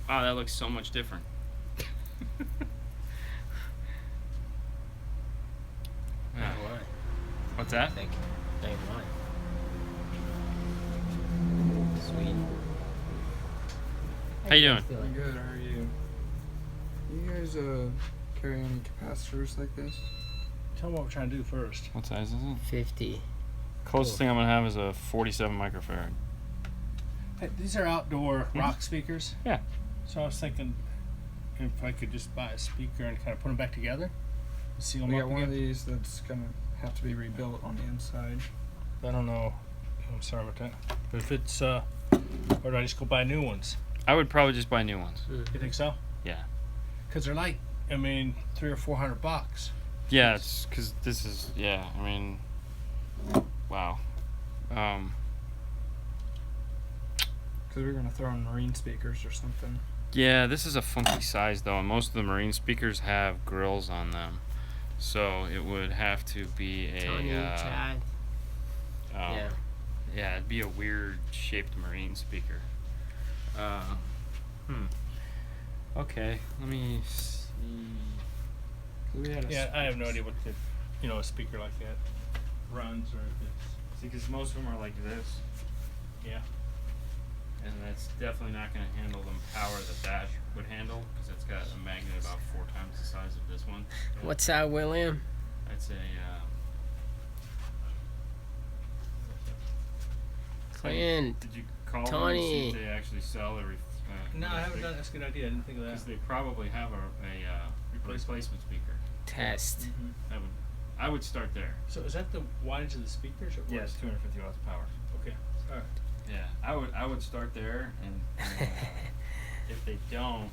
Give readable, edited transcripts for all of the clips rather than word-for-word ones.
Wow, that looks so much different. Yeah. What's that? Thank you. Sweet. How you doing? I'm good, how are you? You guys carry any capacitors like this? Tell them what we're trying to do first. What size is it? 50. Closest thing I'm gonna have is a 47 microfarad. Hey, these are outdoor rock speakers. Yeah. So I was thinking if I could just buy a speaker and kind of put them back together, seal them We up got one of again. these that's gonna have to be rebuilt on the inside. I don't know. I'm sorry about that. But if it's, or do I just go buy new ones? I would probably just buy new ones. You think so? Yeah. Because they're like, I mean, $300 or $400. Yeah, it's because this is, yeah, I mean, wow. Because we're gonna throw in marine speakers or something. Yeah, this is a funky size though, and most of the marine speakers have grills on them. So it would have to be a, Tony, Chad. Yeah. Yeah, it'd be a weird shaped marine speaker. Okay, let me see. We had a Yeah, I have no idea what the, a speaker like that runs or if it's, See, because most of them are like this, yeah. and that's definitely not going to handle the power that would handle, because it's got a magnet about 4 times the size of this one. What's that, William? That's a, Clint. Did you call Tony. them to see if they actually sell a No, I haven't done. That's a good idea. I didn't think of that. Because they probably have a replacement speaker. Test. I would start there. So is that the wattage of the speakers? Or what? Yes, 250 watts of power. Okay. All right. Yeah, I would start there, and if they don't,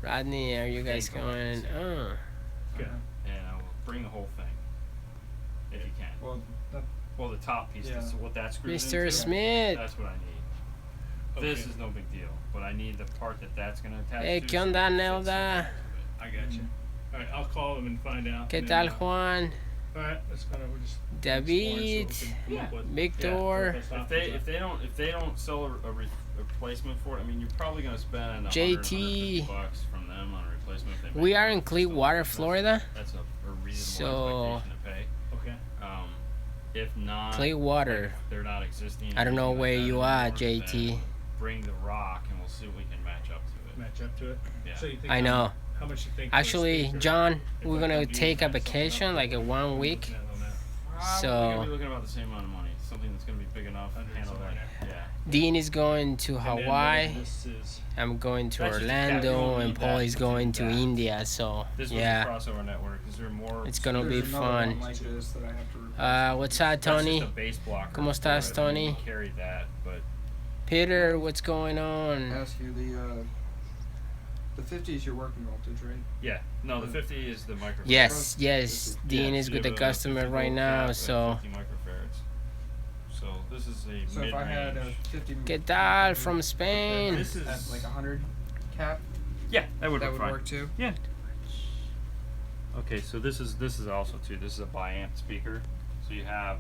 Rodney, are you guys Take going? collections. Oh. Good. and I will bring the whole thing if you can. well, that, Well, the top piece, Yeah. so what that screws Mr. into, Smith. that's what I need. Okay. This is no big deal, but I need the part that's going to attach Hey, to. ¿qué so onda, it fits Nelda? into it. I got you. All right. I'll call them and find out. ¿Qué and tal, then, Juan? All right. Let's kind of we're just David. exploring so we can come up with Victor. best If options. they don't sell a replacement for it, I mean, you're probably going to spend JT. $150 from them on a replacement. If they We make are it. in Clearwater, So Florida. That's a reasonable So- expectation to pay. Okay. If not, Clearwater. like, they're not existing. I don't know anything like where that you are, anymore, JT. then Bring the rock, and we'll see what we can match up to it. Match up to it. Yeah. So you think I know. How much you think? for a Actually, speaker? John, If we're I gonna could use take a that, something vacation, else, like a 1 week. looking at it on that. We're So gonna be looking about the same amount of money. Something that's gonna be big enough to Hundred handle somewhere that. Yeah. Dean is going to And then Hawaii. This is I'm going to That's just a cat. You Orlando, don't and need Paul that is to going do to that. India. So This yeah, was a crossover network. Is there more? it's gonna be there's another fun. one like this that I have to replace. What's up, That's Tony? just a base blocker ¿Cómo for estás, it. I mean, Tony? we carry that, but Peter, what's going I on? ask you the 50 is your working voltage, right? yeah. No, the 50 is the microfarad. Yes, yes. Dean Yeah, is so with you the have a customer 50 right volt now. cap at So 50 microfarads. So this is a So if I had a mid-range. 50 ¿Qué tal from Spain? This at is like 100 cap, yeah, that would that work would fine. work too. Yeah. Okay, so this is also too. This is a biamp speaker. So you have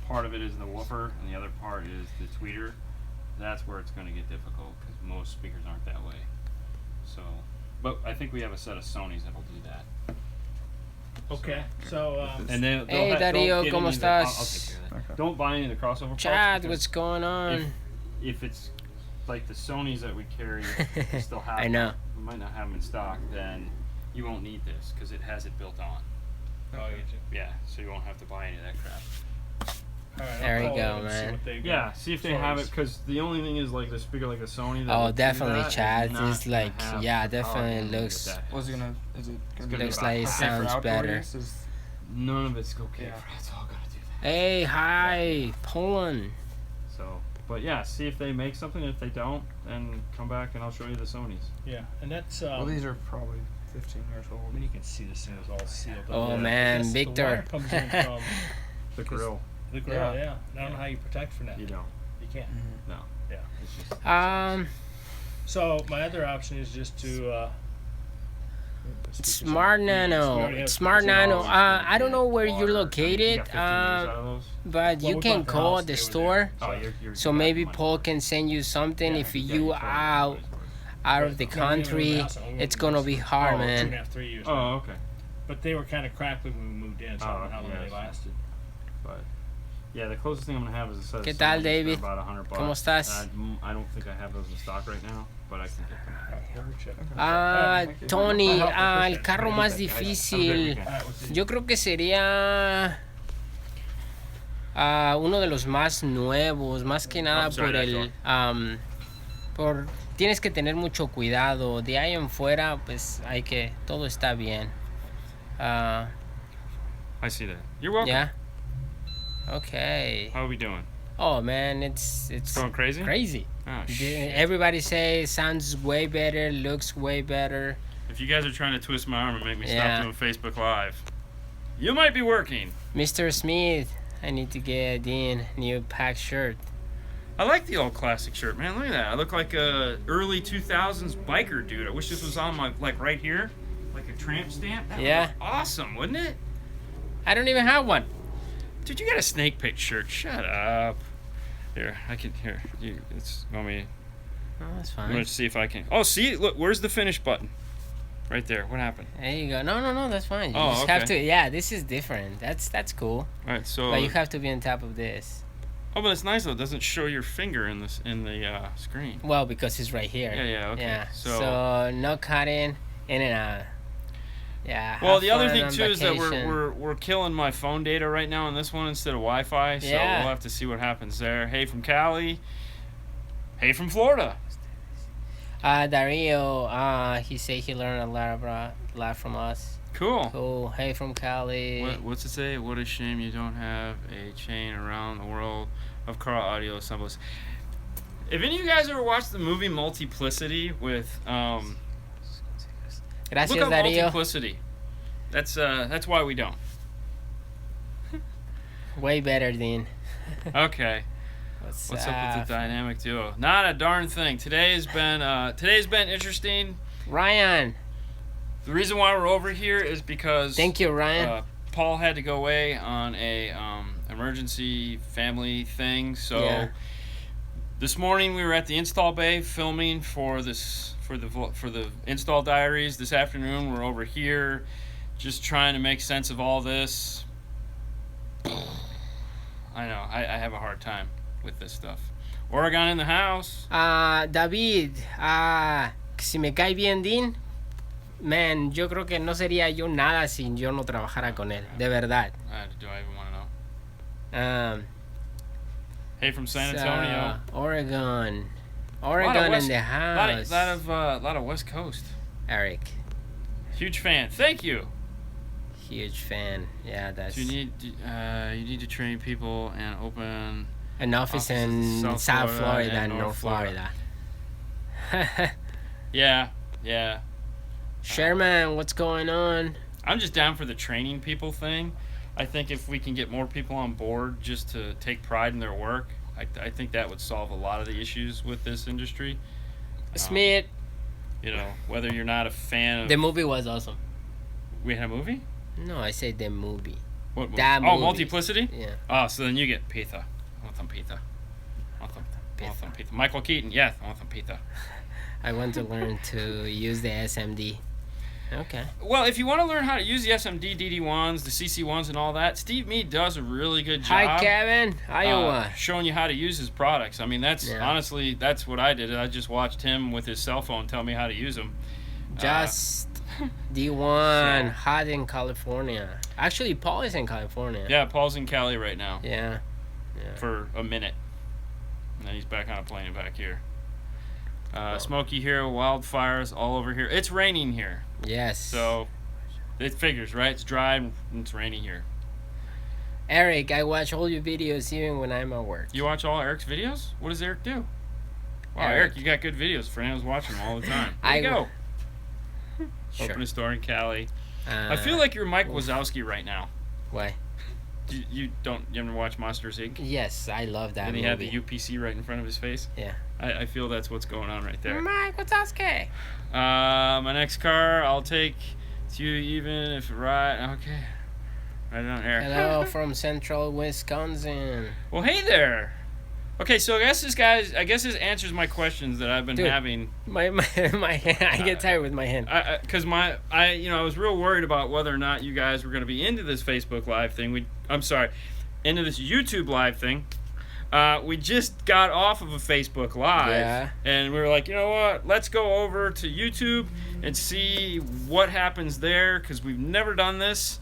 part of it is the woofer, and the other part is the tweeter. That's where it's going to get difficult because most speakers aren't that way. So, but I think we have a set of Sonys that'll do that. okay. So And then Hey, Darío, ¿cómo estás? I'll take care of that. Okay. Don't buy any of the crossover parts. Chad, because what's going on? if it's like the Sonys that we carry, we still have. I know. them, we might not have them in stock. Then you won't need this because it has it built on. I'll get you. Yeah, so you won't have to buy any of that crap. All right, There I'll you call go, them and see man. what they've Yeah, got. see if they As far have it as- because the only thing is like the speaker like a Sony. That Oh, would do definitely, that is Chad. not It's like, gonna have yeah, the power definitely handling that looks- that has. Was it gonna? Is it gonna be Looks about like it half for sounds outdoor better. use? Is- None of it's okay. Yeah. That's all gotta do that. Hey, hi, Poland. So, but yeah, see if they make something. If they don't, then come back and I'll show you the Sonys. Yeah, and that's well, these are probably 15 years I old. mean, you can see this thing is all sealed up. Oh, there. man, Because the Victor. wire comes in from The grill. the grill. Yeah. Yeah. I don't know how you protect from that. You don't. You can't. No. Yeah. It's just. So my other option is just to. Smart We Nano. already have Smart speakers. Nano. Always gonna I don't know get where water. you're I mean, you located, got 15 years out of those? but Well, you we can bought the call house, the they were store. Oh, you're So back maybe to my Paul word. can send you something Yeah, if yeah, you totally out. got my word. out of the country, it's gonna be hard, man. 2.5, 3 years. Oh, now. okay. But they were kind of crackly when we moved in, so I don't know how long yeah, they so- lasted. But yeah, the closest thing I'm gonna have is a set of ¿Qué tal, Sony's David? for about $100. ¿Cómo estás? I don't think I have those in stock right now, but I can get them. Tony, el Appreciate carro it. más Have a great difícil. weekend. All right, we'll see you. Yo creo que sería uno de los más nuevos, más que nada sorry, por that's el por tienes que tener mucho cuidado. De ahí en fuera, pues hay que todo está bien. I see that. You're welcome. Yeah. Okay. How are we doing? Oh man, it's Going crazy? crazy. Oh, shit. Everybody say sounds way better, looks way better. If you guys are trying to twist my arm and make me Yeah. stop doing Facebook Live, you might be working. Mr. Smith, I need to get in new pack shirt. I like the old classic shirt, man. Look at that. I look like a early 2000s biker dude. I wish this was on my, like, right here. Like a tramp stamp. That would Yeah. look awesome, wouldn't it? I don't even have one. Dude, you got a snake pit shirt. Shut up. Here, I can, here. It's, want me, Oh, that's I'm fine. going to see if I can. Oh, see? Look, where's the finish button? Right there. What happened? There you go. No, that's fine. You Oh, just have okay. to. Yeah, this is different. That's cool. All right, so. But you have to be on top of this. Oh, but it's nice though. It doesn't show your finger in this in the screen. Well, because it's right here. Yeah, okay. Yeah. So, So no cutting in and out. Yeah. well, have the other fun thing on too is that vacation. we're killing my phone data right now on this one instead of Wi-Fi. So Yeah. we'll have to see what happens there. Hey from Cali. Hey from Florida. Dario, he said he learned a lot from us. Cool. Cool. Hey from Cali. What's it say? What a shame you don't have a chain around the world of car audio assemblies. If any of you guys ever watched the movie Multiplicity with Gracias, look up Dario. Multiplicity. That's why we don't. Way better than. Okay. What's up with the dynamic duo? Not a darn thing. Today's been interesting. Ryan? The reason why we're over here is because Thank you, Ryan. Paul had to go away on a emergency family thing. So Yeah. this morning we were at the install bay filming for the install diaries. This afternoon we're over here just trying to make sense of all this. I know I have a hard time with this stuff. Oregon in the house. David, si me cae bien Dean, man, yo creo que no sería yo nada si yo no trabajara con él, de verdad. Do I even want to know? Hey from San Antonio. Oregon West- in the house. lot of West Coast. Eric, Huge fan. Thank you. huge fan. Yeah, that's You need to train people and open an office in South Florida and North Florida. Yeah. Sherman, what's going on? I'm just down for the training people thing. I think if we can get more people on board just to take pride in their work, I think that would solve a lot of the issues with this industry. Smith, You know, whether you're not a fan of... the movie was awesome. We had a movie? No, I said the movie. What movie? That Oh, movie. Multiplicity? Yeah. Oh, so then you get pizza. I want some pizza. I want some pizza. Michael Keaton, yes, I want some pizza. I want to learn to use the SMD. Okay. Well, if you want to learn how to use the SMD DD1s, the CC1s, and all that, Steve Mead does a really good job. Hi, Kevin. Iowa. Showing you how to use his products. I mean, that's Yeah. honestly, that's what I did. I just watched him with his cell phone tell me how to use them. Just D1, so- hot in California. Actually, Paul is in California. Yeah, Paul's in Cali right now Yeah. for a minute. And then he's back on a plane back here. Oh. Smoky here, wildfires all over here. It's raining here. Yes. So it figures, right? It's dry and it's raining here. Eric, I watch all your videos even when I'm at work. You watch all Eric's videos? What does Eric do? Wow, Eric. Eric, you got good videos. Fernando's watching them all the time. There you go. Sure. Open a store in Cali. I feel like you're Mike Wazowski right now. Why? You ever watch Monsters Inc.? Yes, I love that And he movie. had the UPC right in front of his face. Yeah. I feel that's what's going on right there. Mike Wazowski. My next car, I'll take to you even if right. Okay. Right on air. Hello from Central Wisconsin. Well, hey there. Okay, so I guess this answers my questions that I've been Dude. having. My hand. I get tired with my hand. Because I was real worried about whether or not you guys were going to be into this Facebook Live thing. Into this YouTube Live thing. We just got off of a Facebook Live, Yeah. and we were like, you know what? Let's go over to YouTube and see what happens there, because we've never done this.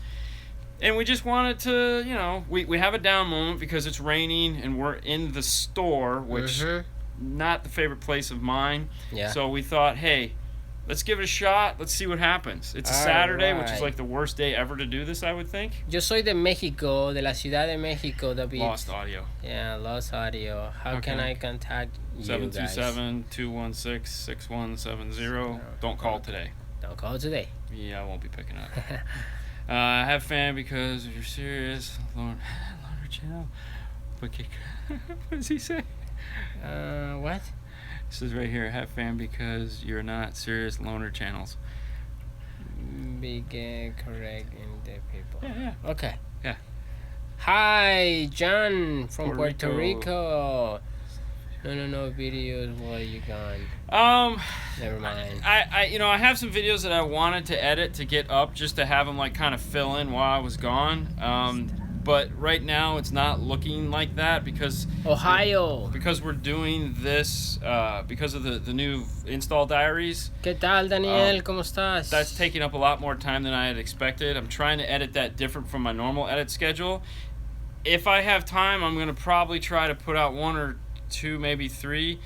And we just wanted to, we have a down moment because it's raining and we're in the store, which not the favorite place of mine. Yeah. So we thought, hey, let's give it a shot. Let's see what happens. It's a Saturday, which is Alright. like the worst day ever to do this, I would think. Yo soy de México, de la Ciudad de México, David. Lost audio. Yeah, lost audio. How can Okay. I contact you guys? 727-216-6170. Don't call today. Don't call today. Yeah, I won't be picking up. Have fan because if you're serious, loner channel. What does he say? What? It says right here, have fan because you're not serious loner channels. Begin correct in the people. Yeah. Okay. Yeah. Hi, John from Puerto Puerto Rico. Rico. No videos while you gone. Never mind. I have some videos that I wanted to edit to get up just to have them like kind of fill in while I was gone. But right now it's not looking like that because Ohio. we're doing this because of the new install diaries. ¿Qué tal, Daniel? ¿Cómo estás? That's taking up a lot more time than I had expected. I'm trying to edit that different from my normal edit schedule. If I have time, I'm going to probably try to put out 1 or 2, maybe 3.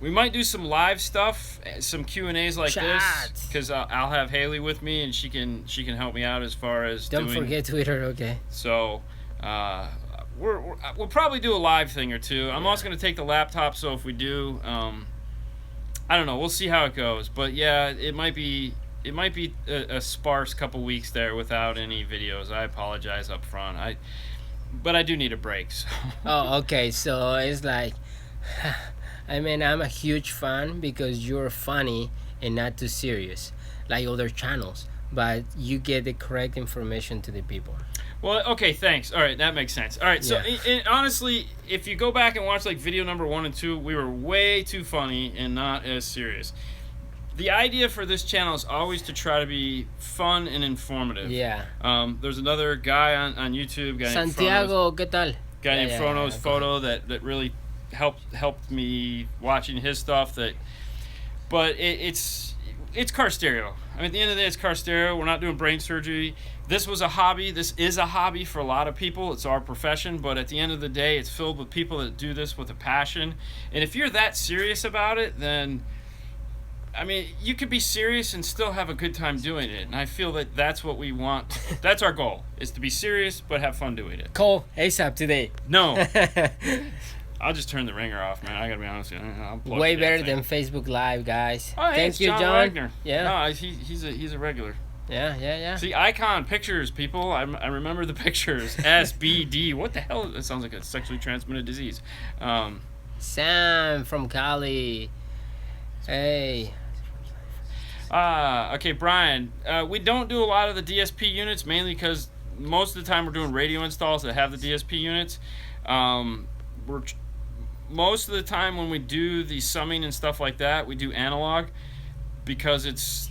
We might do some live stuff, some Q&As like this, Chat. because I'll have Haley with me and she can help me out as far as Don't doing. forget Twitter, okay? So we'll probably do a live thing or two. I'm also going to take the laptop, so if we do, I don't know. We'll see how it goes. But yeah, it might be a sparse couple weeks there without any videos. I apologize up front. But I do need a break. So. Oh, okay. So it's like, I mean, I'm a huge fan because you're funny and not too serious, like other channels. But you get the correct information to the people. Well, okay, thanks. All right, that makes sense. All right, so honestly, if you go back and watch like video number 1 and 2, we were way too funny and not as serious. The idea for this channel is always to try to be fun and informative. Yeah. There's another guy on YouTube, Santiago, ¿qué tal? named Frono's Photo that really helped me watching his stuff. But it's car stereo. I mean, at the end of the day, it's car stereo. We're not doing brain surgery. This was a hobby. This is a hobby for a lot of people. It's our profession. But at the end of the day, it's filled with people that do this with a passion. And if you're that serious about it, then, I mean, you could be serious and still have a good time doing it. And I feel that that's what we want. That's our goal, is to be serious but have fun doing it. Call ASAP today. No. I'll just turn the ringer off, man. I gotta be honest with you. I'll plug Way the better damn than thing. Facebook Live, guys. Oh, hey, Thank it's you, John. Wagner. Yeah. No, he's a regular. Yeah. See, icon pictures, people. I remember the pictures. SBD. What the hell? That sounds like a sexually transmitted disease. Sam from Cali. Hey. Okay, Brian. We don't do a lot of the DSP units, mainly because most of the time we're doing radio installs that have the DSP units. Most of the time when we do the summing and stuff like that, we do analog because it's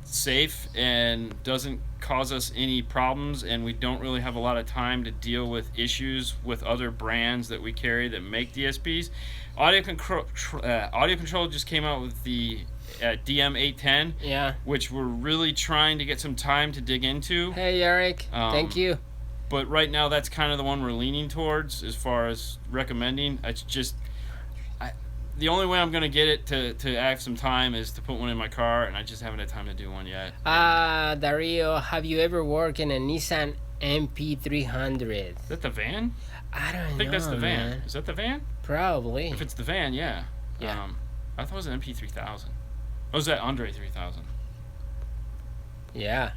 safe and doesn't cause us any problems, and we don't really have a lot of time to deal with issues with other brands that we carry that make DSPs. Audio Control just came out with the DM810, Yeah. which we're really trying to get some time to dig into. Hey, Eric. Thank you. But right now, that's kind of the one we're leaning towards as far as recommending. It's just, the only way I'm going to get it to have some time is to put one in my car, and I just haven't had time to do one yet. Dario, have you ever worked in a Nissan MP300? Is that the van? I don't know. I think that's the van. man. Is that the van? Probably. If it's the van, yeah. Yeah. I thought it was an MP3000. Oh, was that Andre 3000? Yeah.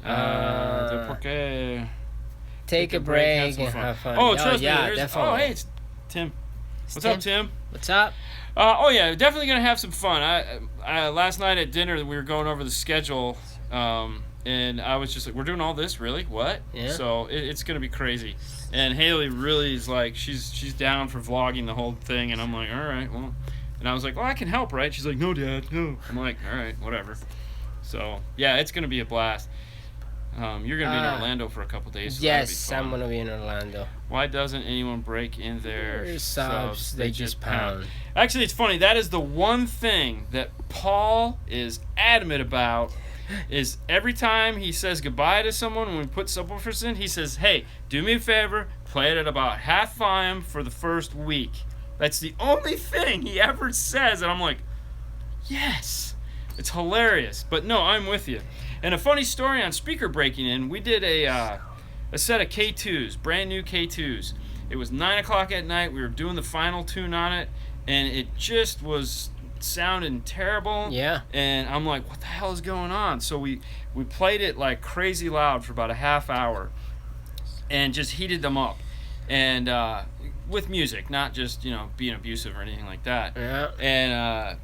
Porque... Take a break have some and fun. have fun. Oh, trust yeah, me. definitely. Oh, hey, it's Tim. What's up, Tim? What's up? Oh yeah, definitely gonna have some fun. I last night at dinner we were going over the schedule, and I was just like, we're doing all this, really? What? Yeah. So it's gonna be crazy. And Haley really is like, she's down for vlogging the whole thing, and I'm like, all right, well. And I was like, well, I can help, right? She's like, no, Dad, no. I'm like, all right, whatever. So yeah, it's gonna be a blast. You're gonna be in Orlando for a couple days. So yes, I'm gonna be in Orlando. Why doesn't anyone break in their subs? They just pound. Actually, it's funny. That is the one thing that Paul is adamant about. Is every time he says goodbye to someone when we put subwoofers in, he says, "Hey, do me a favor, play it at about half volume for the first week." That's the only thing he ever says, and I'm like, yes. It's hilarious. But no, I'm with you. And a funny story on speaker breaking in, we did a set of K2s, brand new K2s. It was 9 o'clock at night. We were doing the final tune on it, and it just was sounding terrible. Yeah. And I'm like, what the hell is going on? So we played it like crazy loud for about a half hour and just heated them up. And with music, not just, being abusive or anything like that. Yeah. And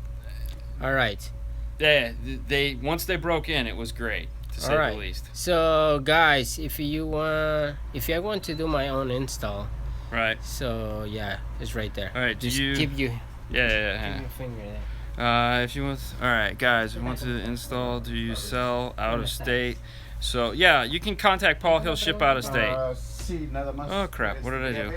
all right. They once they broke in, it was great, to say the least. So guys, if I want to do my own install, right? So yeah, it's right there. All right, just give you. Yeah. Give your finger there. If you want, all right, guys, if you want to install, do you sell out of state? So yeah, you can contact Paul. He'll ship out of state. Oh crap! What did I do?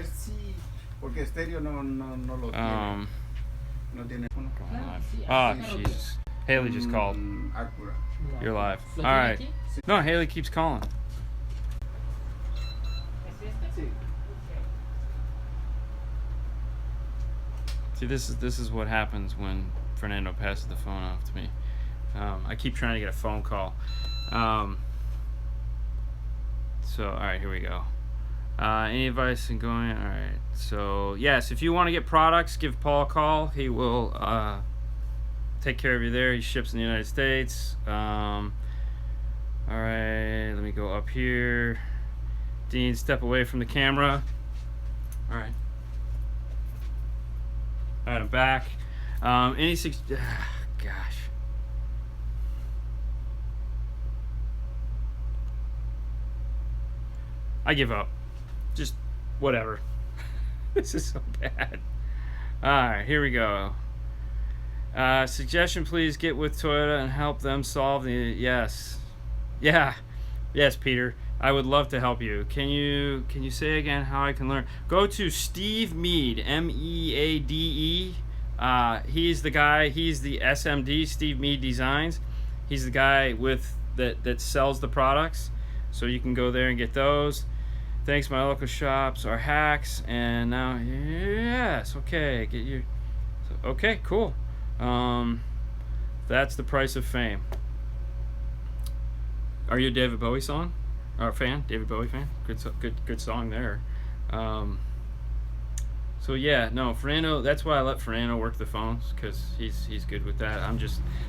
Jesus. Haley just called. You're live. All right. No, Haley keeps calling. See, this is what happens when Fernando passes the phone off to me. I keep trying to get a phone call. So, all right, here we go. Any advice in going? All right. So, yes, if you want to get products, give Paul a call. He will take care of you there. He ships in the United States. All right, let me go up here. Dean, step away from the camera. All right. All right, I'm back. Gosh. I give up. Just whatever. This is so bad. Alright, here we go. Suggestion, please get with Toyota and help them solve the... Yes. Yeah. Yes, Peter. I would love to help you. Can you say again how I can learn? Go to Steve Meade, M-E-A-D-E. He's the guy, he's the SMD, Steve Meade Designs. He's the guy that sells the products. So you can go there and get those. Thanks, my local shops are hacks. And now, yes, okay, get you. Okay, cool. That's the price of fame. Are you a David Bowie fan? David Bowie fan? Good song there. So yeah, no, Fernando. That's why I let Fernando work the phones, because he's good with that.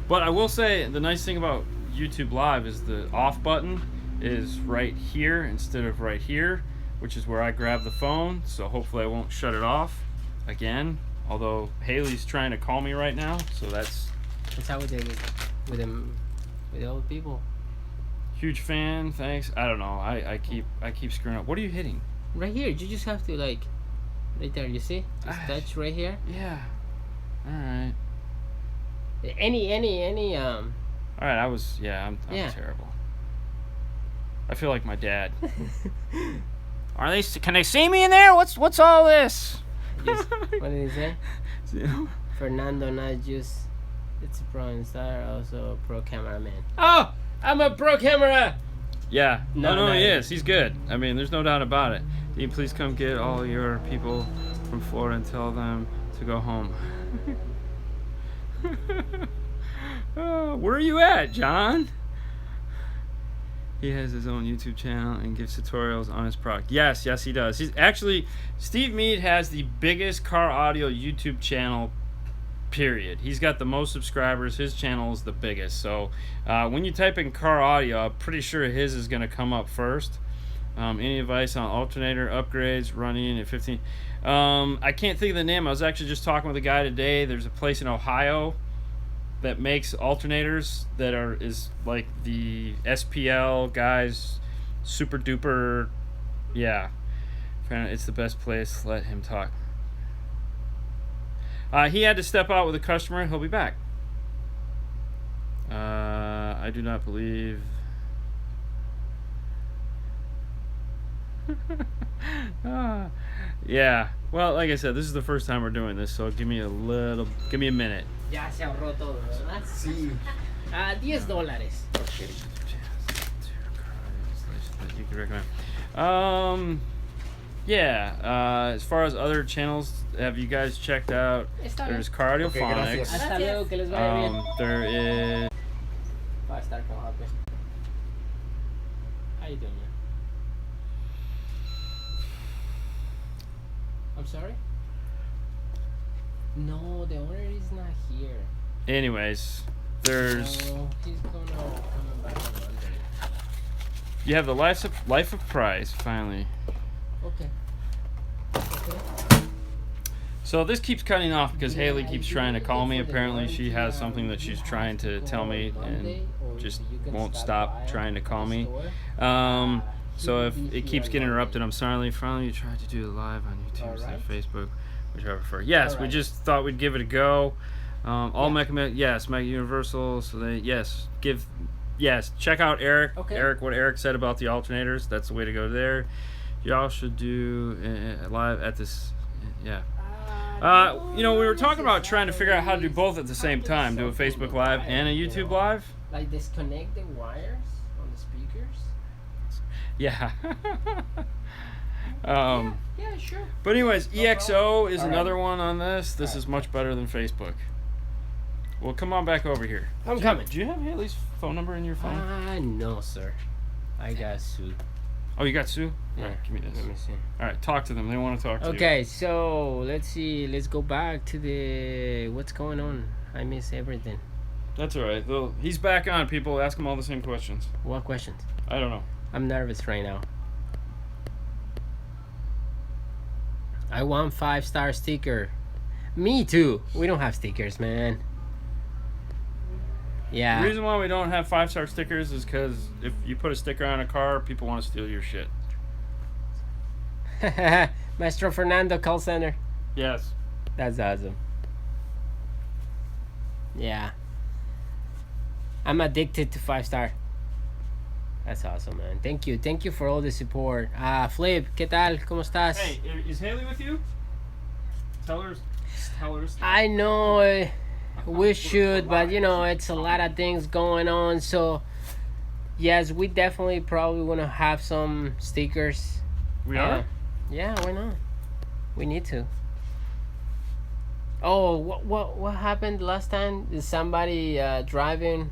But I will say the nice thing about YouTube Live is the off button is right here instead of right here, which is where I grab the phone. So hopefully I won't shut it off again. Although Haley's trying to call me right now, so that's how we did it with the old people. Huge fan, thanks. I don't know. I keep screwing up. What are you hitting? Right here. You just have to right there. You see? Just touch right here. Yeah. All right. Any. All right. I'm terrible. I feel like my dad. Can they see me in there? What's all this? What did he say? Fernando, not just it's a pro installer, also a pro cameraman. Oh, I'm a pro camera. Yeah. No, he is. He's good. I mean, there's no doubt about it. Dean, please come get all your people from Florida and tell them to go home. Where are you at, John? He has his own YouTube channel and gives tutorials on his product. Yes, he does. He's actually, Steve Meade has the biggest car audio YouTube channel, period. He's got the most subscribers. His channel is the biggest. So when you type in car audio, I'm pretty sure his is going to come up first. Any advice on alternator upgrades running at 15? I can't think of the name. I was actually just talking with a guy today. There's a place in Ohio that makes alternators that is like the SPL guys, super duper, yeah. It's the best place. Let him talk. He had to step out with a customer. He'll be back. I do not believe. Yeah. Well, like I said, this is the first time we're doing this, so give me a minute. Ya se ahorró todo, ¿verdad? Sí. $10. That you could recommend. Yeah. As far as other channels, have you guys checked out? There's Cardiophonics. gracias. Hasta luego, que les vaya bien. There is. 5-star co-op. How you doing, man? I'm sorry? No, the owner is not here. Anyways, there's. So he's coming back on Monday. You have the Life of Price, finally. Okay. So this keeps cutting off because Haley keeps trying to call me. Apparently she has something that she's trying to tell me and just won't stop trying to call me. So if it keeps getting interrupted, I'm sorry. Finally, you tried to do it live on YouTube instead of Facebook, which I prefer. Yes, we just thought we'd give it a go. Mega Universal. So check out Eric. Okay. Eric, what Eric said about the alternators. That's the way to go there. Y'all should do live at this. Yeah. We were talking about trying to figure out how to do both at the same time. Do a Facebook Live and a YouTube Live. Like disconnect the wires on the speakers? Yeah. Yeah, sure. But anyways, EXO is All right. another one on this. This is much better than Facebook. Well, come on back over here. I'm coming. Do you have Haley's phone number in your phone? No, sir. I got Sue. Oh, you got Sue? Yeah. All right, give me this. Let me see. All right, talk to them. They want to talk to you. Okay, so let's see. Let's go back to the what's going on. I miss everything. That's all right. He's back on, people. Ask him all the same questions. What questions? I don't know. I'm nervous right now. I want 5-star sticker. Me too. We don't have stickers, man. The Yeah. reason why we don't have 5-star stickers is because if you put a sticker on a car, people want to steal your shit. Maestro Fernando call center. Yes. That's awesome. Yeah. I'm addicted to 5-star. That's awesome, man. Thank you. Thank you for all the support. Flip, ¿qué tal? ¿Cómo estás? Hey, is Haley with you? Tell her. I know we should, but it's a lot of things going on. So, yes, we definitely probably want to have some stickers. We are? Yeah, why not? We need to. Oh, what happened last time? Is somebody driving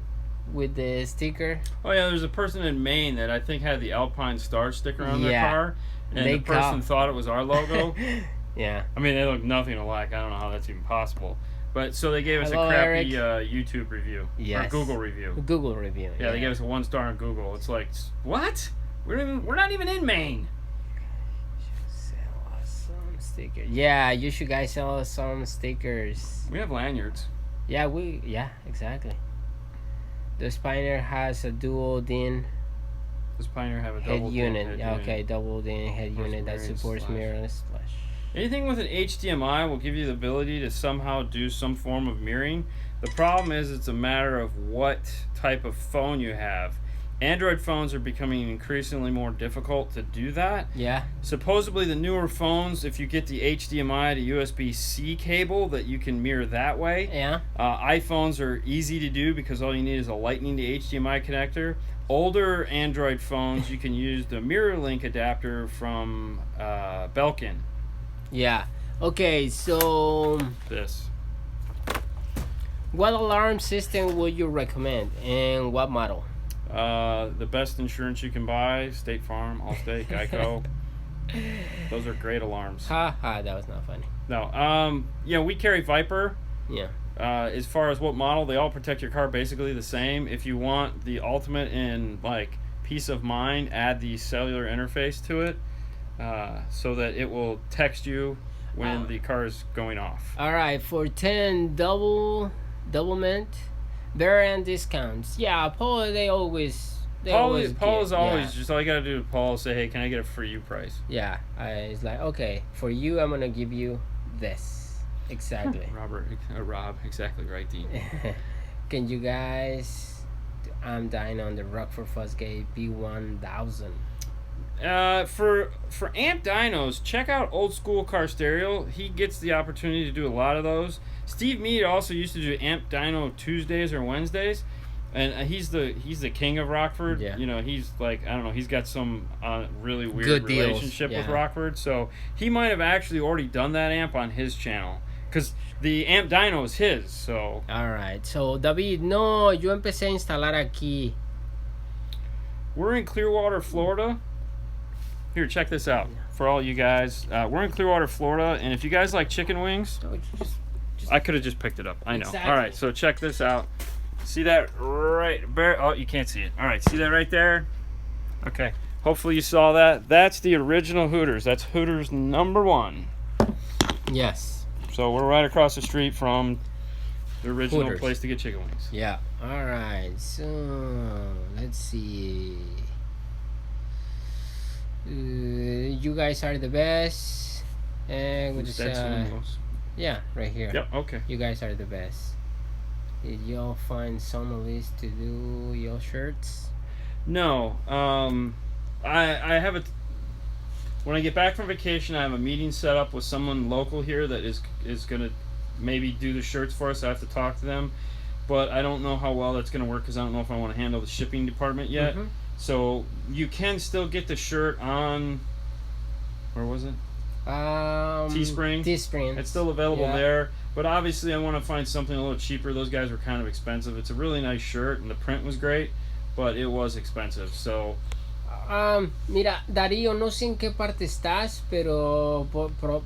with the sticker? Oh, yeah, there's a person in Maine that I think had the Alpine Star sticker on their Yeah. car. And They the person call- thought it was our logo. Yeah. I mean, they look nothing alike. I don't know how that's even possible. But so they gave us Hello, a crappy Eric. YouTube review. Yes. Or Google review. Google review. Yeah, they gave us a 1-star on Google. It's like, what? We're not even in Maine. Sell us some stickers. Yeah, you should guys sell us some stickers. We have lanyards. Yeah, exactly. The Spiner has a dual DIN Does Pioneer have a head double unit. head Yeah, unit? okay, double DIN head Supports unit that mirrorless supports slash. mirrorless flash. Anything with an HDMI will give you the ability to somehow do some form of mirroring. The problem is it's a matter of what type of phone you have. Android phones are becoming increasingly more difficult to do that. Yeah. Supposedly the newer phones, if you get the HDMI to USB-C cable, that you can mirror that way. Yeah. iPhones are easy to do because all you need is a lightning to HDMI connector. Older Android phones, you can use the mirror link adapter from Belkin. Yeah. Okay, so This. what alarm system would you recommend and what model? The best insurance you can buy, State Farm, Allstate, Geico. Those are great alarms. Ha ha, that was not funny. No, we carry Viper. Yeah. As far as what model, they all protect your car basically the same. If you want the ultimate in like peace of mind, add the cellular interface to it, so that it will text you when the car is going off. All right, for 10 double mint, Better and discounts. Yeah, Paul. They always. Paul is always yeah. just all you gotta do to Paul is say, hey, can I get a for you price? Yeah, it's like, okay, for you, I'm gonna give you this. Exactly. Rob, exactly right, Dean. Can you guys? I'm dying on the Rockford Fosgate B1000. For amp dynos, check out Old School Car Stereo. He gets the opportunity to do a lot of those. Steve Mead also used to do amp dyno Tuesdays or Wednesdays, and he's the king of Rockford. Yeah. You know, he's like, I don't know, he's got some really weird Good deals, relationship with yeah. Rockford, so he might have actually already done that amp on his channel, because the amp dyno is his. So Alright, so David, no, yo empecé a instalar aquí. we're in Clearwater, Florida. Here, check this out for all you guys. We're in Clearwater, Florida, and if you guys like chicken wings, No, just I could have just picked it up. I know. Exactly. All right, so check this out. See that right there? Oh, you can't see it. All right, see that right there? Okay. Hopefully you saw that. That's the original Hooters. That's Hooters #1. yes. So we're right across the street from the original Hooters. place to get chicken wings. Yeah. Alright, so let's see. You guys are the best. And we just, That's yeah, right here. Yep, okay. You guys are the best. Did y'all find some ways to do your shirts? No. I have a... When I get back from vacation, I have a meeting set up with someone local here that is going to maybe do the shirts for us. I have to talk to them. But I don't know how well that's going to work because I don't know if I want to handle the shipping department yet. Mhm. So you can still get the shirt on... Where was it? Teespring. Teespring. It's still available Yeah. there. But obviously I want to find something a little cheaper. Those guys were kind of expensive. It's a really nice shirt and the print was great. But it was expensive. So... Mira, Darío, no sé en qué parte estás, pero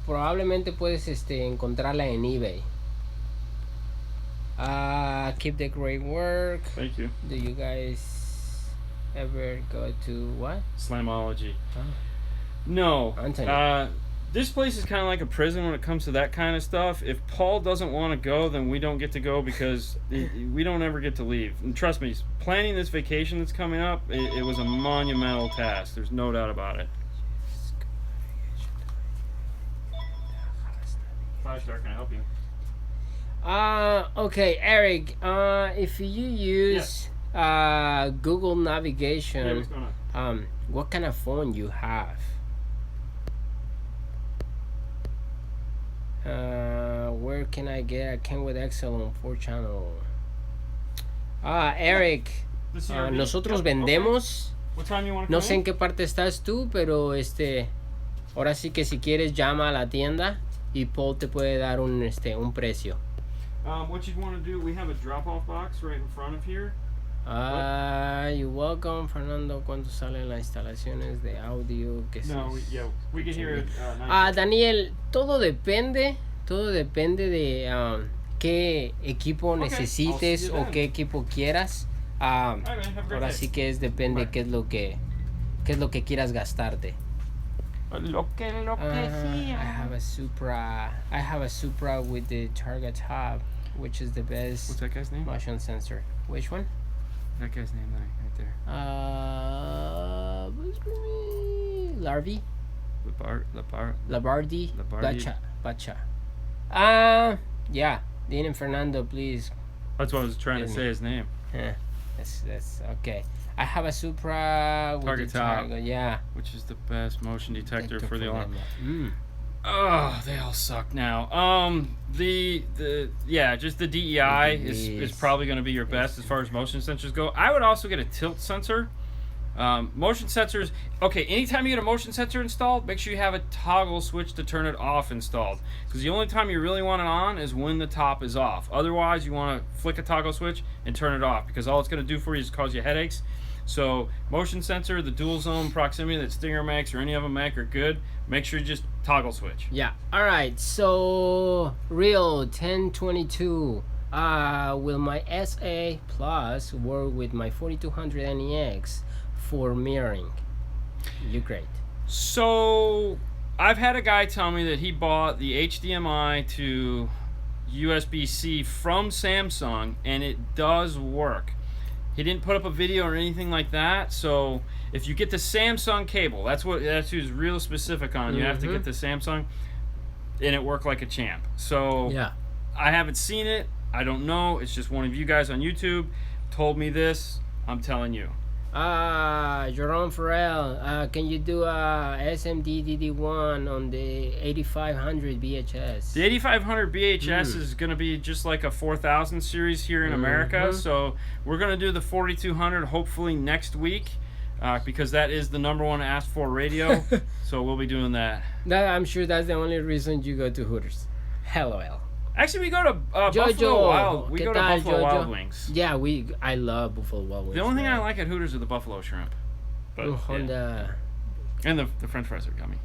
probablemente puedes encontrarla en eBay. Keep the great work. Thank you. Do you guys ever go to what? Slamology. Oh. No. Anthony. This place is kind of like a prison when it comes to that kind of stuff. If Paul doesn't want to go, then we don't get to go because we don't ever get to leave. And trust me, planning this vacation that's coming up, it was a monumental task. There's no doubt about it. 5-star, can I help you? Okay, Eric. If you use Google Hey, navigation, what's going on? what kind of phone you have? Where can I get a Kenwood XL on 4-channel? Eric, This is your meeting? nosotros Yep, okay. vendemos. What time you want to No come sé en in? qué parte estás tú, pero ahora sí que si quieres llama a la tienda y Paul te puede dar un precio. What you want to do, we have a drop-off box right in front of here. You're welcome, Fernando. ¿Cuánto salen las instalaciones de audio? No, we can hear it. Daniel, todo depende de qué equipo Okay, necesites I'll see you o then. qué equipo quieras. All right, man, have a great Ahora day. sí que depende Bye. qué es lo que quieras gastarte. Lo que sea. I have a Supra with the Target tab, which is the best What's that guy's name? motion sensor. Which one? That guy's name right there. Larvi? Labardi. Labardi? Bacha. Yeah. Dean and Fernando, please. That's what I was trying to Disney. say his name. Yeah. That's okay. I have a Supra with Target the top. Target, yeah. Which is the best motion detector for the alarm. Mm. Oh, they all suck now. Just the DEI is Yes. probably going to be your best as far as motion sensors go. I would also get a tilt sensor. Motion sensors. Okay, anytime you get a motion sensor installed, make sure you have a toggle switch to turn it off installed. Because the only time you really want it on is when the top is off. Otherwise, you want to flick a toggle switch and turn it off. Because all it's going to do for you is cause you headaches. So, motion sensor, the dual zone proximity that Stinger makes or any of them make are good. Make sure you just toggle switch. Yeah. All right. So, Real 1022. Will my SA Plus work with my 4200 NEX for mirroring? You great. So, I've had a guy tell me that he bought the HDMI to USB-C from Samsung, and it does work. He didn't put up a video or anything like that, so if you get the Samsung cable, that's who's real specific on. You have to get the Samsung, and it worked like a champ. So Yeah. I haven't seen it. I don't know. It's just one of you guys on YouTube told me this. I'm telling you. Jerome Farrell, can you do a SMD DD1 on the 8500 VHS? The 8500 BHS is going to be just like a 4000 series here in America. So we're going to do the 4200 hopefully next week because that is the #1 asked for radio. So we'll be doing that. I'm sure that's the only reason you go to Hooters. LOL. Actually, we go to Buffalo Wild. We go to Buffalo Wild Wings. Yeah, I love Buffalo Wild Wings. The only thing I like at Hooters are the buffalo shrimp. But, Honda. And the French fries are yummy.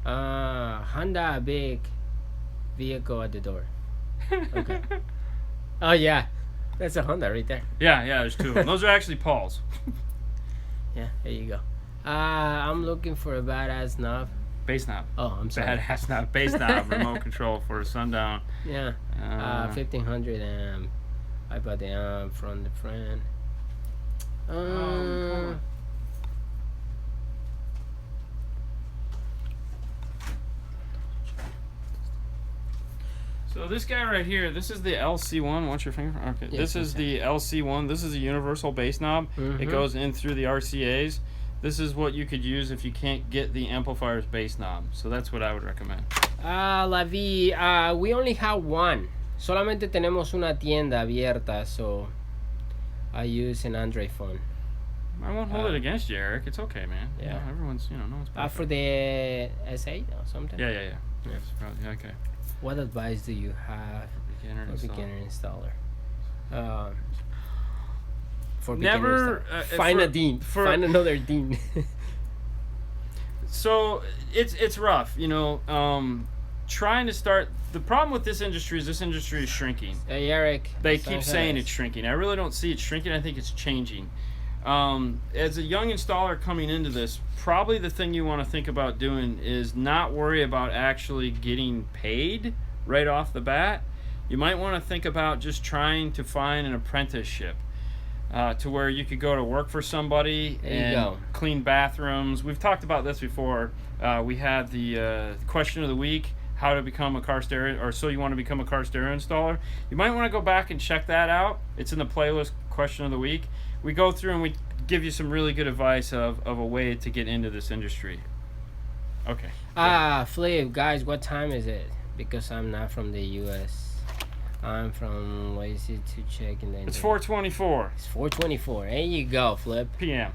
Honda big vehicle at the door. Okay. Oh yeah, that's a Honda right there. Yeah, there's two of them. Those are actually Paul's. Yeah, there you go. I'm looking for a badass knob. Bass knob. Oh, I'm sorry. Badass knob. Bass knob. Remote control for a Sundown. Yeah. 1500 amp. I bought the amp from the friend. So this guy right here, this is the LC1. What's your finger? Okay. Yes, This is the LC1. This is a universal bass knob. It goes in through the RCAs. This is what you could use if you can't get the amplifier's bass knob. So that's what I would recommend. La vi. We only have one. Solamente tenemos una tienda abierta, so I use an Android phone. I won't hold it against you, Eric. It's okay, man. Yeah. You know, everyone's, no one's perfect. For the S8 or something? Yeah. Yes, probably, okay. What advice do you have Beginner for install. beginner installer? For Never find a dean. Find another dean. So it's rough, trying to start. The problem with this industry is shrinking. Hey Eric. They keep saying it's shrinking. I really don't see it shrinking. I think it's changing. As a young installer coming into this, probably the thing you want to think about doing is not worry about actually getting paid right off the bat. You might want to think about just trying to find an apprenticeship. To where you could go to work for somebody and clean bathrooms. We've talked about this before. We had the question of the week, how to become a car stereo, or so you want to become a car stereo installer. You might want to go back and check that out. It's in the playlist question of the week. We go through and we give you some really good advice of a way to get into this industry. Okay. Flip, guys, what time is it? Because I'm not from the U.S. I'm from, what is it to check in the... It's 4:24. It's 4:24. There you go, Flip. p.m.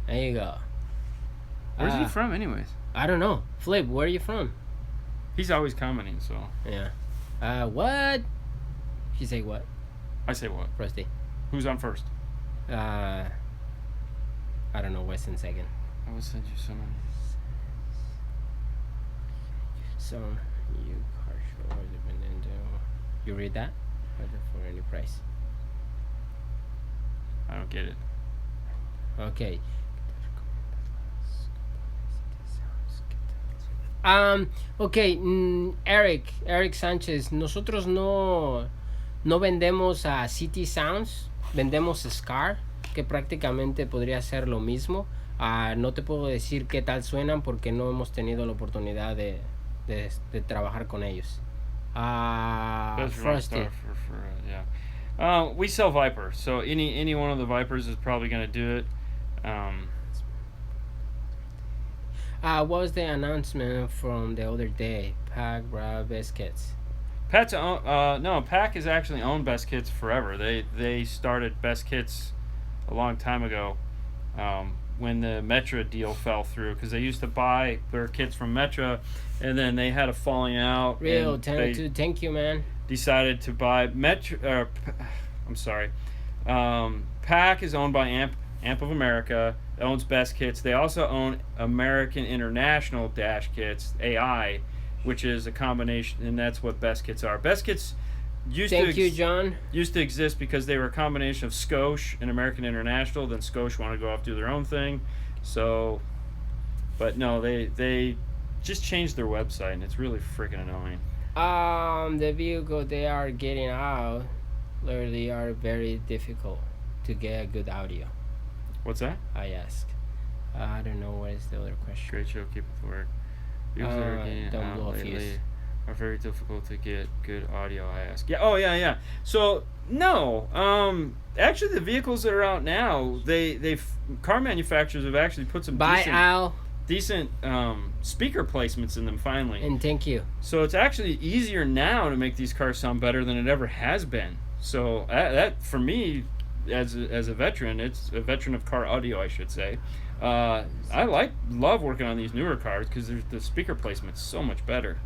There you go. Where's he from anyways? I don't know. Flip, where are you from? He's always commenting, so... Yeah. What? You say what? I say what? Rusty. Who's on first? I don't know what's in second. I will send you some. So, you car show dependent. You read that? For any price. I don't get it. Okay. Eric Sánchez, nosotros no vendemos a City Sounds, vendemos Scar, que prácticamente podría ser lo mismo. No te puedo decir qué tal suenan porque no hemos tenido la oportunidad de trabajar con ellos. Frosty. We sell Viper, so any one of the Vipers is probably going to do it. What was the announcement from the other day? Pack, Rob, Best Kits. Pack has actually owned Best Kits forever. They started Best Kits a long time ago when the Metra deal fell through, because they used to buy their kits from Metra, and then they had a falling out. Thank you, man. Decided to buy Metra. Pack is owned by Amp of America. Owns Best Kits. They also own American International Dash Kits, AI, which is a combination, and that's what Best Kits are. Best Kits used to exist because they were a combination of Scosh and American International. Then Scosh wanted to go off and do their own thing. So, but no, they just changed their website, and it's really freaking annoying. The vehicle they are getting out literally are very difficult to get good audio. What's that? I ask. I don't know what is the other question. Great show, keep it to work. Vehicles that are getting Don't out blow a lately fuse. are very difficult to get good audio, I ask. Yeah, oh yeah. So no, actually the vehicles that are out now, they've car manufacturers have actually put some Bye, Al, decent speaker placements in them finally. and thank you. So it's actually easier now to make these cars sound better than it ever has been. So that for me, as a veteran, it's a veteran of car audio, I should say. I love working on these newer cars because the speaker placement's so much better.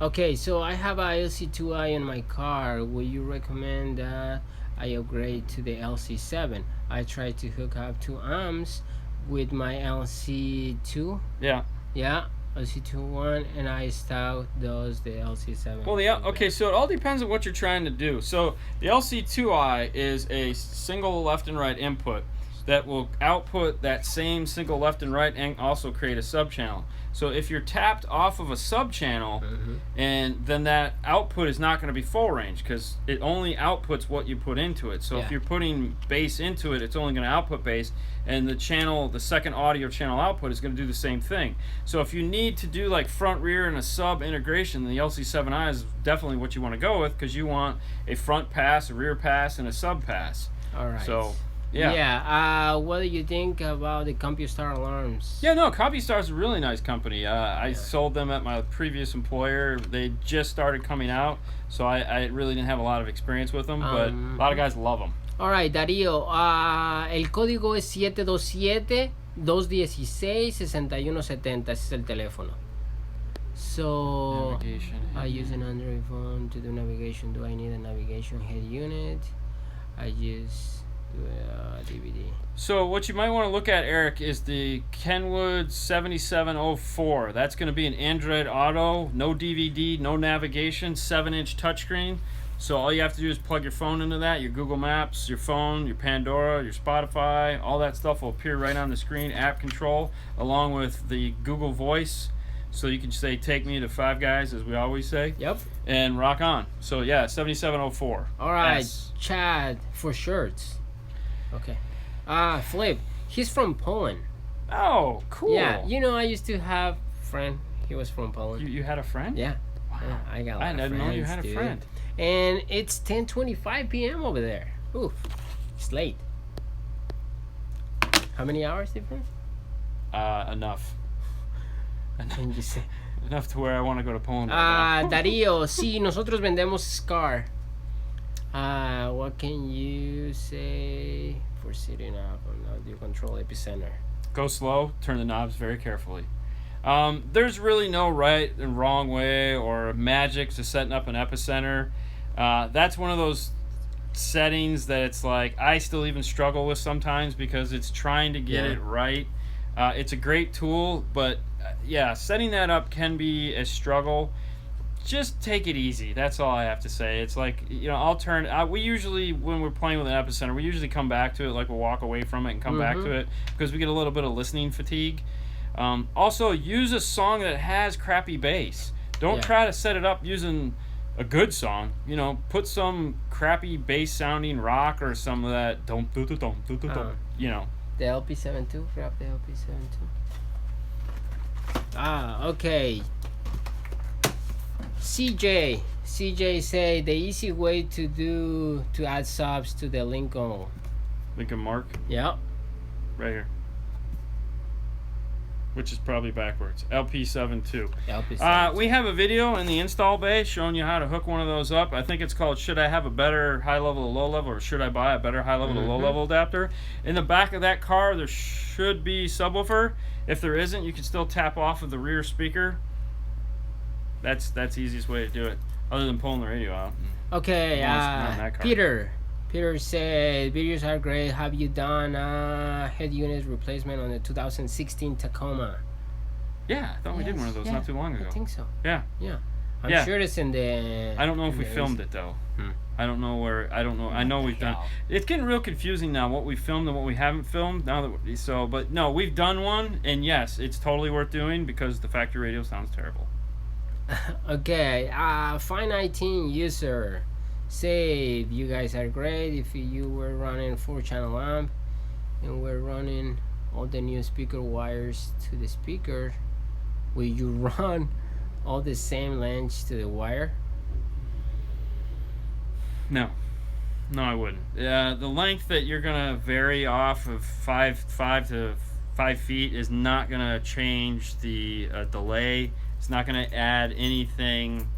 Okay, so I have a LC2i in my car. Would you recommend that I upgrade to the LC7? I tried to hook up 2 amps with my LC2. Yeah. Yeah, LC2 and I stopped those the LC7. Well, okay, so it all depends on what you're trying to do. So the LC2i is a single left and right input that will output that same single left and right and also create a subchannel. So if you're tapped off of a subchannel, and then that output is not going to be full range because it only outputs what you put into it. So if you're putting bass into it, it's only going to output bass, and the second audio channel output is going to do the same thing. So if you need to do like front rear and a sub integration, the LC7i is definitely what you want to go with because you want a front pass, a rear pass, and a sub pass. All right. So yeah. Yeah. What do you think about the CompuStar alarms? Yeah, no, CompuStar's a really nice company. I sold them at my previous employer. They just started coming out, so I really didn't have a lot of experience with them, but a lot of guys love them. All right, Darío. El código es 727-216-6170. Ese es el teléfono. So, Navigation. I use an Android phone to do navigation. Do I need a navigation head unit? I use DVD. So what you might want to look at, Eric, is the Kenwood 7704. That's going to be an Android Auto, no DVD, no navigation, 7-inch touchscreen. So all you have to do is plug your phone into that, your Google Maps, your phone, your Pandora, your Spotify, all that stuff will appear right on the screen, app control, along with the Google Voice. So you can say, take me to Five Guys, as we always say. Yep. And rock on. So yeah, 7704. All right, S. Chad for shirts. Okay. Flip. He's from Poland. Oh, cool. Yeah, I used to have a friend. He was from Poland. You had a friend? Yeah. Wow. Yeah, I got a lot I of didn't know you friends, had a dude. friend. And it's 10:25 p.m. over there. Ooh, it's late. How many hours difference? Enough. Can you say? Enough to where I want to go to Poland right now. Darío, sí, nosotros vendemos Scar. What can you say for setting up on audio control epicenter? Go slow, turn the knobs very carefully. There's really no right and wrong way or magic to setting up an epicenter. That's one of those settings that it's like I still even struggle with sometimes because it's trying to get it right. It's a great tool, but setting that up can be a struggle. Just take it easy. That's all I have to say. It's like, we usually, when we're playing with an epicenter, we usually come back to it, like we'll walk away from it and come back to it because we get a little bit of listening fatigue. Also, use a song that has crappy bass. Don't try to set it up using a good song. Put some crappy bass sounding rock or some of that. The LP72, grab the LP72. Okay. CJ say the easy way to add subs to the Lincoln Mark. Yep. Right here. Which is probably backwards. LP72. LP72. We have a video in the install bay showing you how to hook one of those up. I think it's called Should I Have a Better High Level to Low Level, or Should I Buy a Better High Level to Low Level adapter? In the back of that car there should be subwoofer. If there isn't, you can still tap off of the rear speaker. That's the easiest way to do it, other than pulling the radio out. Okay, Peter said videos are great. Have you done head unit replacement on the 2016 Tacoma? Yeah, I thought we did one of those not too long ago. I think so. Yeah. I'm sure it's in the. I don't know if we filmed it though. I don't know where. I don't know. I know we've done. It's getting real confusing now. What we filmed and what we haven't filmed now that but no, we've done one, and yes, it's totally worth doing because the factory radio sounds terrible. Okay, Fine 19 user. Say if you guys are great. If you were running 4-channel amp and we're running all the new speaker wires to the speaker, will you run all the same length to the wire? No. No, I wouldn't. The length that you're gonna vary off of 5 to 5 feet is not gonna change the delay. It's not gonna add anything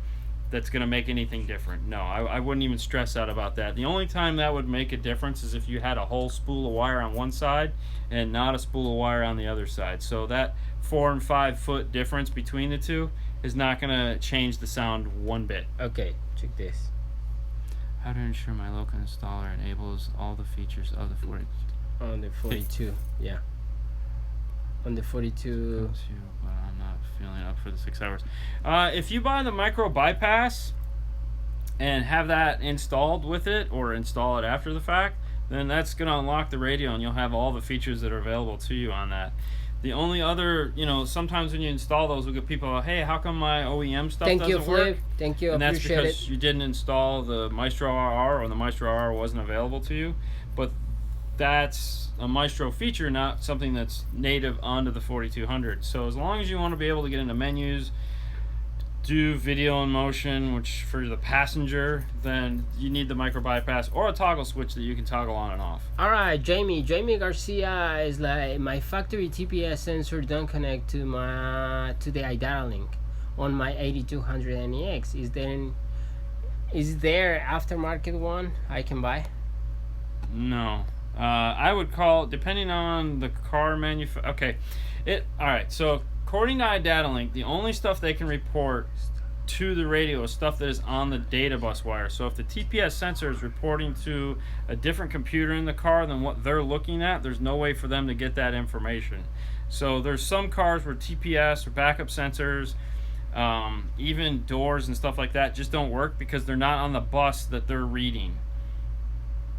that's gonna make anything different. No, I wouldn't even stress out about that. The only time that would make a difference is if you had a whole spool of wire on one side and not a spool of wire on the other side. So that 4 and 5 foot difference between the two is not gonna change the sound one bit. Okay, check this. How to ensure my local installer enables all the features of the 40. On the 42, yeah. On the 42. But I'm not feeling up for the 6 hours. If you buy the micro bypass and have that installed with it, or install it after the fact, then that's going to unlock the radio and you'll have all the features that are available to you on that. The only other, sometimes when you install those, we get people, hey, how come my OEM stuff Thank you, doesn't work? Flip. Thank you, And that's appreciate because it. you didn't install the Maestro RR, or the Maestro RR wasn't available to you. But that's a Maestro feature, not something that's native onto the 4200. So as long as you want to be able to get into menus, do video in motion, which for the passenger, then you need the micro bypass or a toggle switch that you can toggle on and off. All right, Jamie Garcia is like, my factory TPS sensor don't connect to the iData link on my 8200 NEX. Is there aftermarket one I can buy? No. I would call, depending on the car manufacturer. Okay. All right. So according to iData link, the only stuff they can report to the radio is stuff that is on the data bus wire. So if the TPS sensor is reporting to a different computer in the car than what they're looking at, there's no way for them to get that information. So there's some cars where TPS or backup sensors, even doors and stuff like that, just don't work because they're not on the bus that they're reading.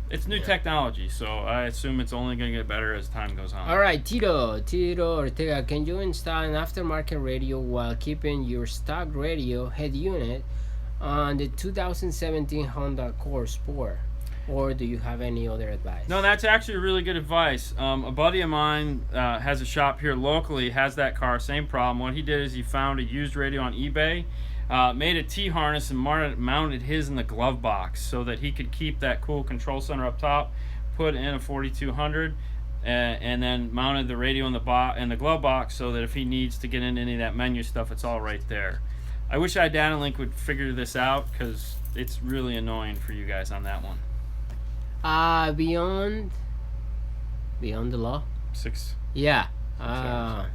It's new technology, so I assume it's only going to get better as time goes on. All right, Tito Ortega, can you install an aftermarket radio while keeping your stock radio head unit on the 2017 Honda Accord Sport? Or do you have any other advice? No, that's actually really good advice. A buddy of mine has a shop here locally, has that car, same problem. What he did is he found a used radio on eBay, made a T-harness and mounted his in the glove box so that he could keep that cool control center up top, put in a 4200, and then mounted the radio in the glove box so that if he needs to get into any of that menu stuff, it's all right there. I wish iData Link would figure this out because it's really annoying for you guys on that one. Beyond the law? 6. Yeah. No,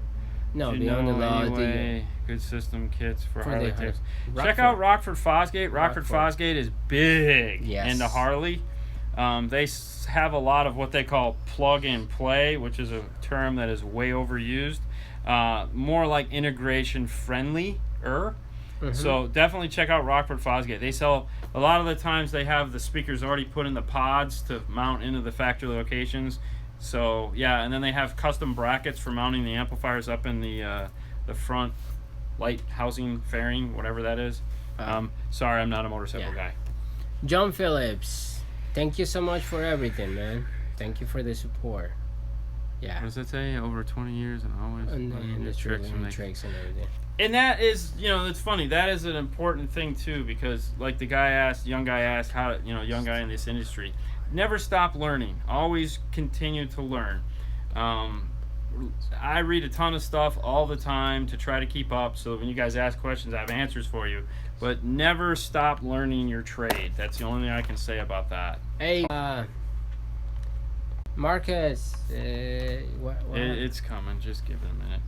Beyond the Law. Anyway, good system kits for Harley the tips. Rockford. Check out Rockford Fosgate. Rockford Fosgate is big into Harley. They have a lot of what they call plug and play, which is a term that is way overused. More like integration friendly. So definitely check out Rockford Fosgate. They sell, a lot of the times they have the speakers already put in the pods to mount into the factory locations. So yeah, and then they have custom brackets for mounting the amplifiers up in the front light housing fairing, whatever that is. Sorry, I'm not a motorcycle guy. John Phillips, thank you so much for everything, man. Thank you for the support. Yeah. What does that say? Over 20 years and always And the tricks and everything. And that is, it's funny. That is an important thing too, because like the young guy asked, how, young guy in this industry, never stop learning. Always continue to learn. I read a ton of stuff all the time to try to keep up. So when you guys ask questions, I have answers for you. But never stop learning your trade. That's the only thing I can say about that. Hey, Marcus, what? It's coming. Just give it a minute.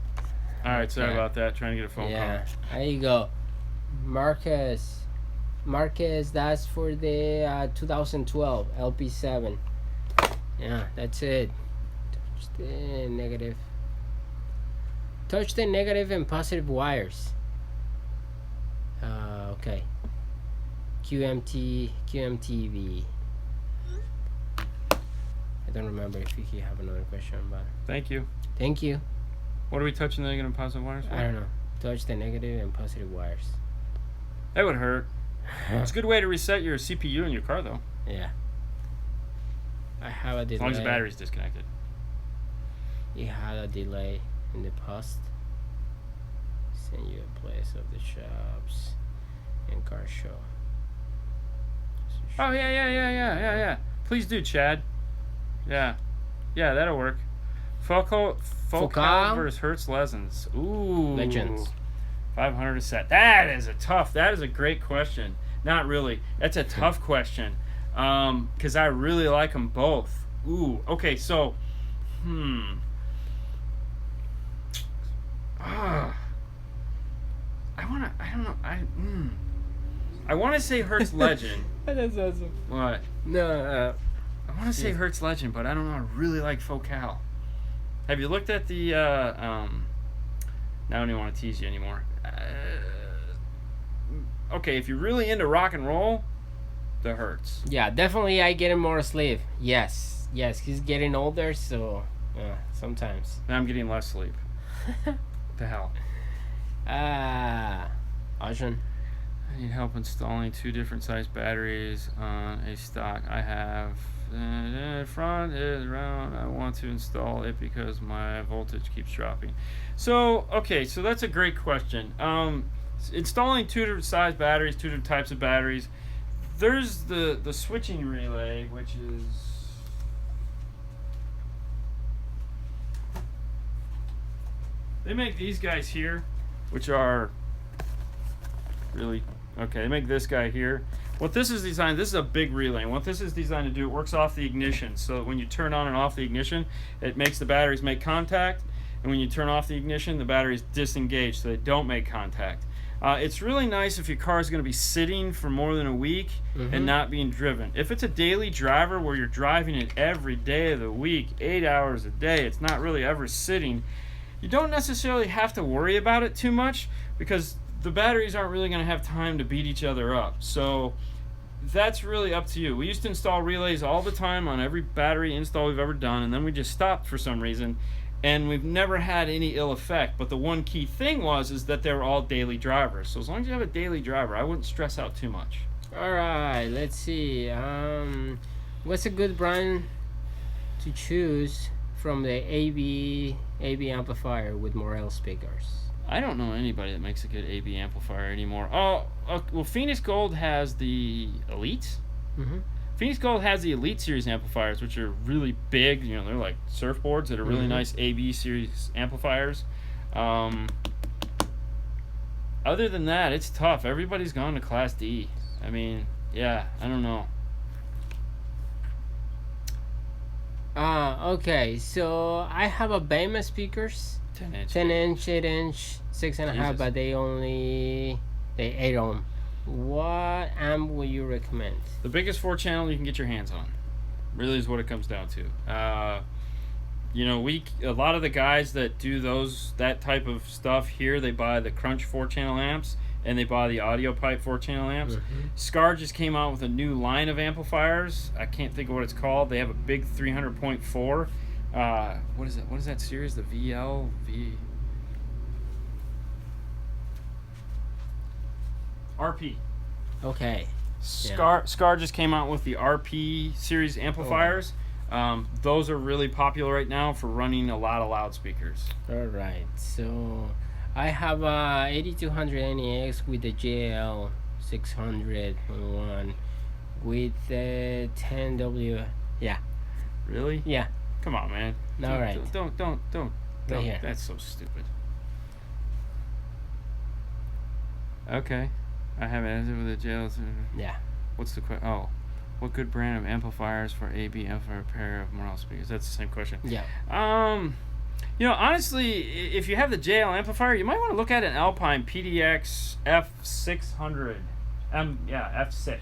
All right, sorry about that. Trying to get a phone call. There you go. Marcus, that's for the 2012 LP7. Yeah, that's it. Touch the negative. Touch the negative and positive wires. Okay. QMTV. I don't remember if you have another question about it. Thank you. Thank you. What are we touching the negative and positive wires for? I don't know. Touch the negative and positive wires. That would hurt. It's a good way to reset your CPU in your car, though. Yeah. I have a delay. As long as the battery's disconnected. You had a delay in the past. Send you a place of the shops and car show. Oh, yeah. Please do, Chad. Yeah, that'll work. Focal versus Hertz Legends. Ooh. Legends. 500 a set. That is a great question. Not really. That's a tough question. Because I really like them both. Ooh. Okay, so, I want to say Hertz Legend. That's awesome. What? No, I want to say Hertz Legend, but I don't know. I really like Focal. Have you looked at the, now I don't even want to tease you anymore. Okay, if you're really into rock and roll, the Hertz. yeah, definitely I get more sleep. Yes, he's getting older, so sometimes. Now I'm getting less sleep. The hell? Ajahn. I need help installing 2 different size batteries on a stock. I have front is round. I want to install it because my voltage keeps dropping. So okay, so that's a great question. Installing 2 different size batteries, 2 different types of batteries. There's the switching relay, which is they make these guys here, which are really okay. They make this guy here. What this is designed, this is a big relay. And what this is designed to do, it works off the ignition. So when you turn on and off the ignition, it makes the batteries make contact. And when you turn off the ignition, the batteries disengage so they don't make contact. It's really nice if your car is going to be sitting for more than a week and not being driven. If it's a daily driver where you're driving it every day of the week, 8 hours a day, it's not really ever sitting, you don't necessarily have to worry about it too much because the batteries aren't really going to have time to beat each other up. So that's really up to you. We used to install relays all the time on every battery install we've ever done, and then we just stopped for some reason, and we've never had any ill effect. But the one key thing is that they were all daily drivers. So as long as you have a daily driver, I wouldn't stress out too much. All right, let's see. What's a good brand to choose from the AB amplifier with Morel speakers? I don't know anybody that makes a good AB amplifier anymore. Well, Phoenix Gold has the Elite. Phoenix Gold has the Elite series amplifiers, which are really big. You know, they're like surfboards that are really nice AB series amplifiers. Other than that, it's tough. Everybody's gone to Class D. I mean, yeah, I don't know. Okay, so I have a Bema speakers. 10 inch. 10 inch, 8 inch, 6.5, but they 8 ohm. What amp would you recommend? The biggest 4-channel you can get your hands on. Really is what it comes down to. You know, a lot of the guys that do that type of stuff here, they buy the Crunch 4-channel amps and they buy the Audio Pipe 4-channel amps. Scar just came out with a new line of amplifiers. I can't think of what it's called. They have a big 300.4. What is it? What is that series? The RP. Okay. Scar just came out with the RP series amplifiers. Those are really popular right now for running a lot of loudspeakers. All right. So I have a 8200 NEX with the JL 601 with the 10W. Yeah. Really? Yeah. Come on, man. All right. Don't. Right here. That's so stupid. Okay. I have it with the jails. Yeah. What's the question? Oh, what good brand of amplifiers for AB amplifier pair of Morel speakers? That's the same question. Yeah. You know, honestly, if you have the JL amplifier, you might want to look at an Alpine PDX F600. F6.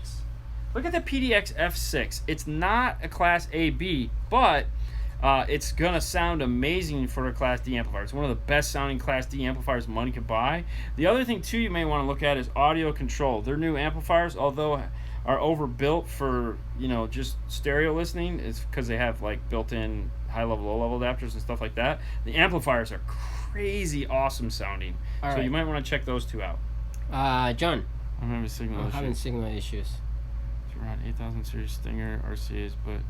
Look at the PDX F6. It's not a Class AB, but it's going to sound amazing for a Class D amplifier. It's one of the best sounding Class D amplifiers money could buy. The other thing, too, you may want to look at is audio control. Their new amplifiers, although are overbuilt for, you know, just stereo listening, is because they have, like, built-in high-level, low-level adapters and stuff like that. The amplifiers are crazy awesome sounding. So you might want to check those two out. John. I'm having signal I'm issues. having signal issues. It's around 8000 series Stinger RCAs, but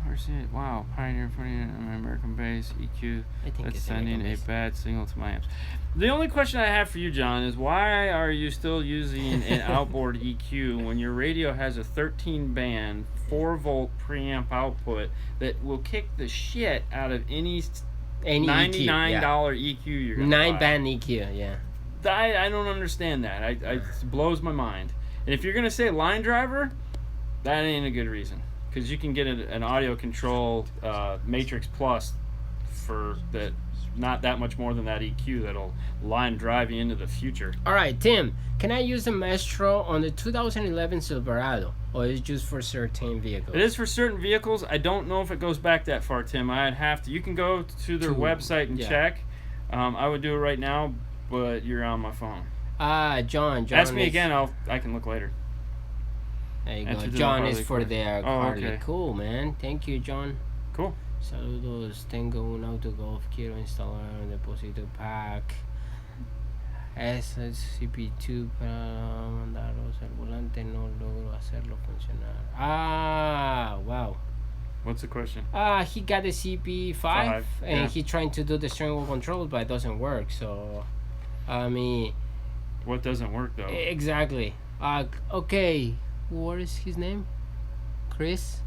RCA. Wow, Pioneer putting it on an American base EQ. I think That's it's sending American a base. bad signal to my amps. The only question I have for you, John, is why are you still using an outboard EQ when your radio has a 13 band, 4 volt preamp output that will kick the shit out of any $99 EQ you're gonna 9 buy? band EQ, yeah. I don't understand that. It blows my mind. And if you're gonna say line driver, that ain't a good reason, because you can get an audio control Matrix Plus for that, not that much more than that EQ that'll line drive you into the future. All right, Tim, can I use the Maestro on the 2011 Silverado, or is it just for certain vehicles? It is for certain vehicles. I don't know if it goes back that far, Tim. I'd have to. You can go to their website and check. I would do it right now, but you're on my phone. John. Ask me again. I can look later. There you Enter go. the John Harley is for Quinn. their Oh, Harley. okay. Cool, man. Thank you, John. Cool. Saludos, tengo un auto golf, quiero instalar un depósito pack. Es el CP2 para mandarlos al volante, no logro hacerlo funcionar. Wow. What's the question? He got the CP5 Five, and yeah. he trying to do the steering wheel control, but it doesn't work. So, I mean, What doesn't work though? exactly. Okay, what is his name? Chris.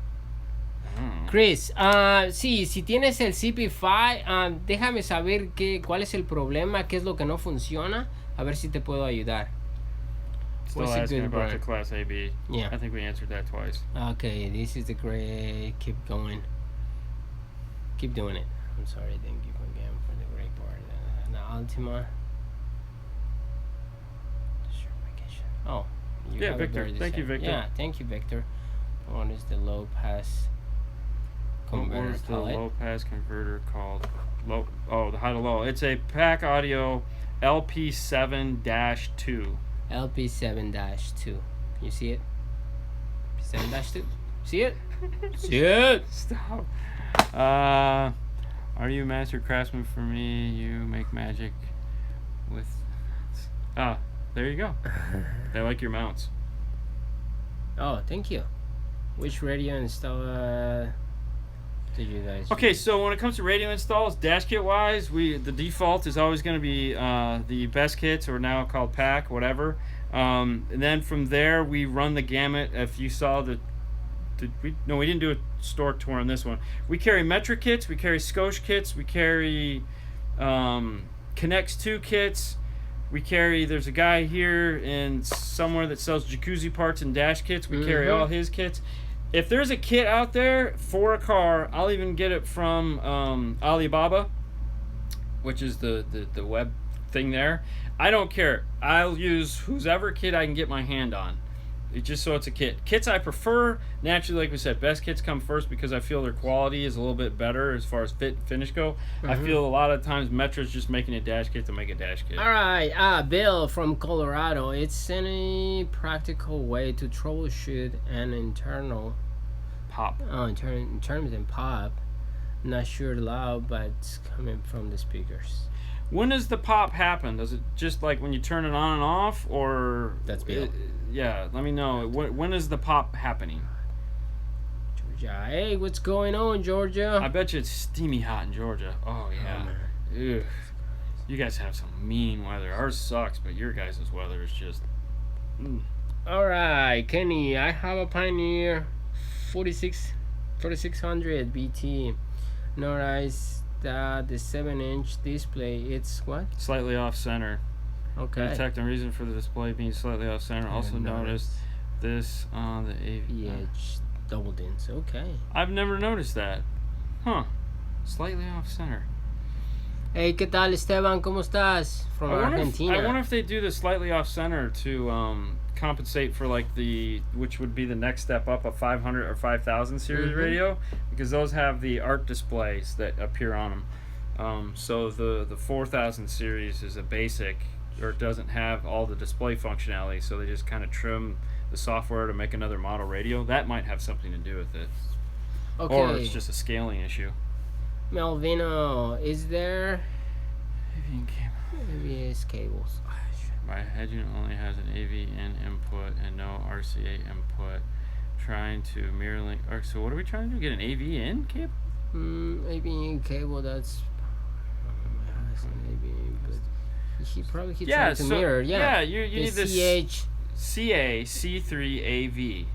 Chris, sí, si tienes el CP5, déjame saber cuál es el problema, qué es lo que no funciona, a ver si te puedo ayudar. Still What's a asking good about brand? the Class AB. Yeah. I think we answered that twice. Okay, this is the great. Keep going. Keep doing it. I'm sorry. Thank you again for the great part. The Altima. Oh, you Yeah, have it Victor. very the Thank you, same. Victor. Yeah, thank you, Victor. What is the low pass What converter was the call it? low pass converter called? The high to low. It's a Pack Audio LP7-2. LP7-2. You see it? 7-2. See it? See it? Stop. Are you a master craftsman for me? You make magic with. There you go. I like your mounts. Oh, thank you. Which radio install did you guys? Okay, so when it comes to radio installs, dash kit wise, the default is always going to be the best kits, or now called Pack, whatever. And then from there, we run the gamut. If you saw we didn't do a store tour on this one. We carry metric kits, we carry Scosche kits, we carry Connects 2 kits. We carry, there's a guy here in somewhere that sells jacuzzi parts and dash kits. We carry all his kits. If there's a kit out there for a car, I'll even get it from Alibaba, which is the web thing there. I don't care. I'll use whoever kit I can get my hand on. Just so it's a kit. Kits I prefer, naturally, like we said, best kits come first because I feel their quality is a little bit better as far as fit and finish go. I feel a lot of times Metro's just making a dash kit to make a dash kit. All right, Bill from Colorado. It's any practical way to troubleshoot an internal Pop. in terms of pop. Not sure loud, but it's coming from the speakers. When does the pop happen? Does it just like when you turn it on and off, or That's Bill. Yeah, let me know. When is the pop happening? Georgia, hey, what's going on, Georgia? I bet you it's steamy hot in Georgia. Oh yeah. Ugh. You guys have some mean weather. Ours sucks, but your guys' weather is just. All right, Kenny, I have a Pioneer 4600 BT. Notice that the 7-inch display, it's what? Slightly off center. Okay. Detect the reason for the display being slightly off center. Also noticed this on the AV. EH double dins. Okay. I've never noticed that. Huh. Slightly off center. Hey, ¿qué tal, Esteban? ¿Cómo estás? From Argentina. I wonder if they do the slightly off center to compensate for like which would be the next step up, a 500 or 5000 series radio, because those have the art displays that appear on them. So the 4000 series is a basic, or it doesn't have all the display functionality, so they just kind of trim the software to make another model radio. That might have something to do with it. Okay. Or it's just a scaling issue. Melvino, is there Avian cable. ABS cables? My head unit only has an AV in input and no RCA input. Trying to mirror link. So what are we trying to do? Get an AV in cable? AV cable. That's has an AV, but he probably Yeah, trying to so mirror. Yeah, you the need this CH. CA C3AV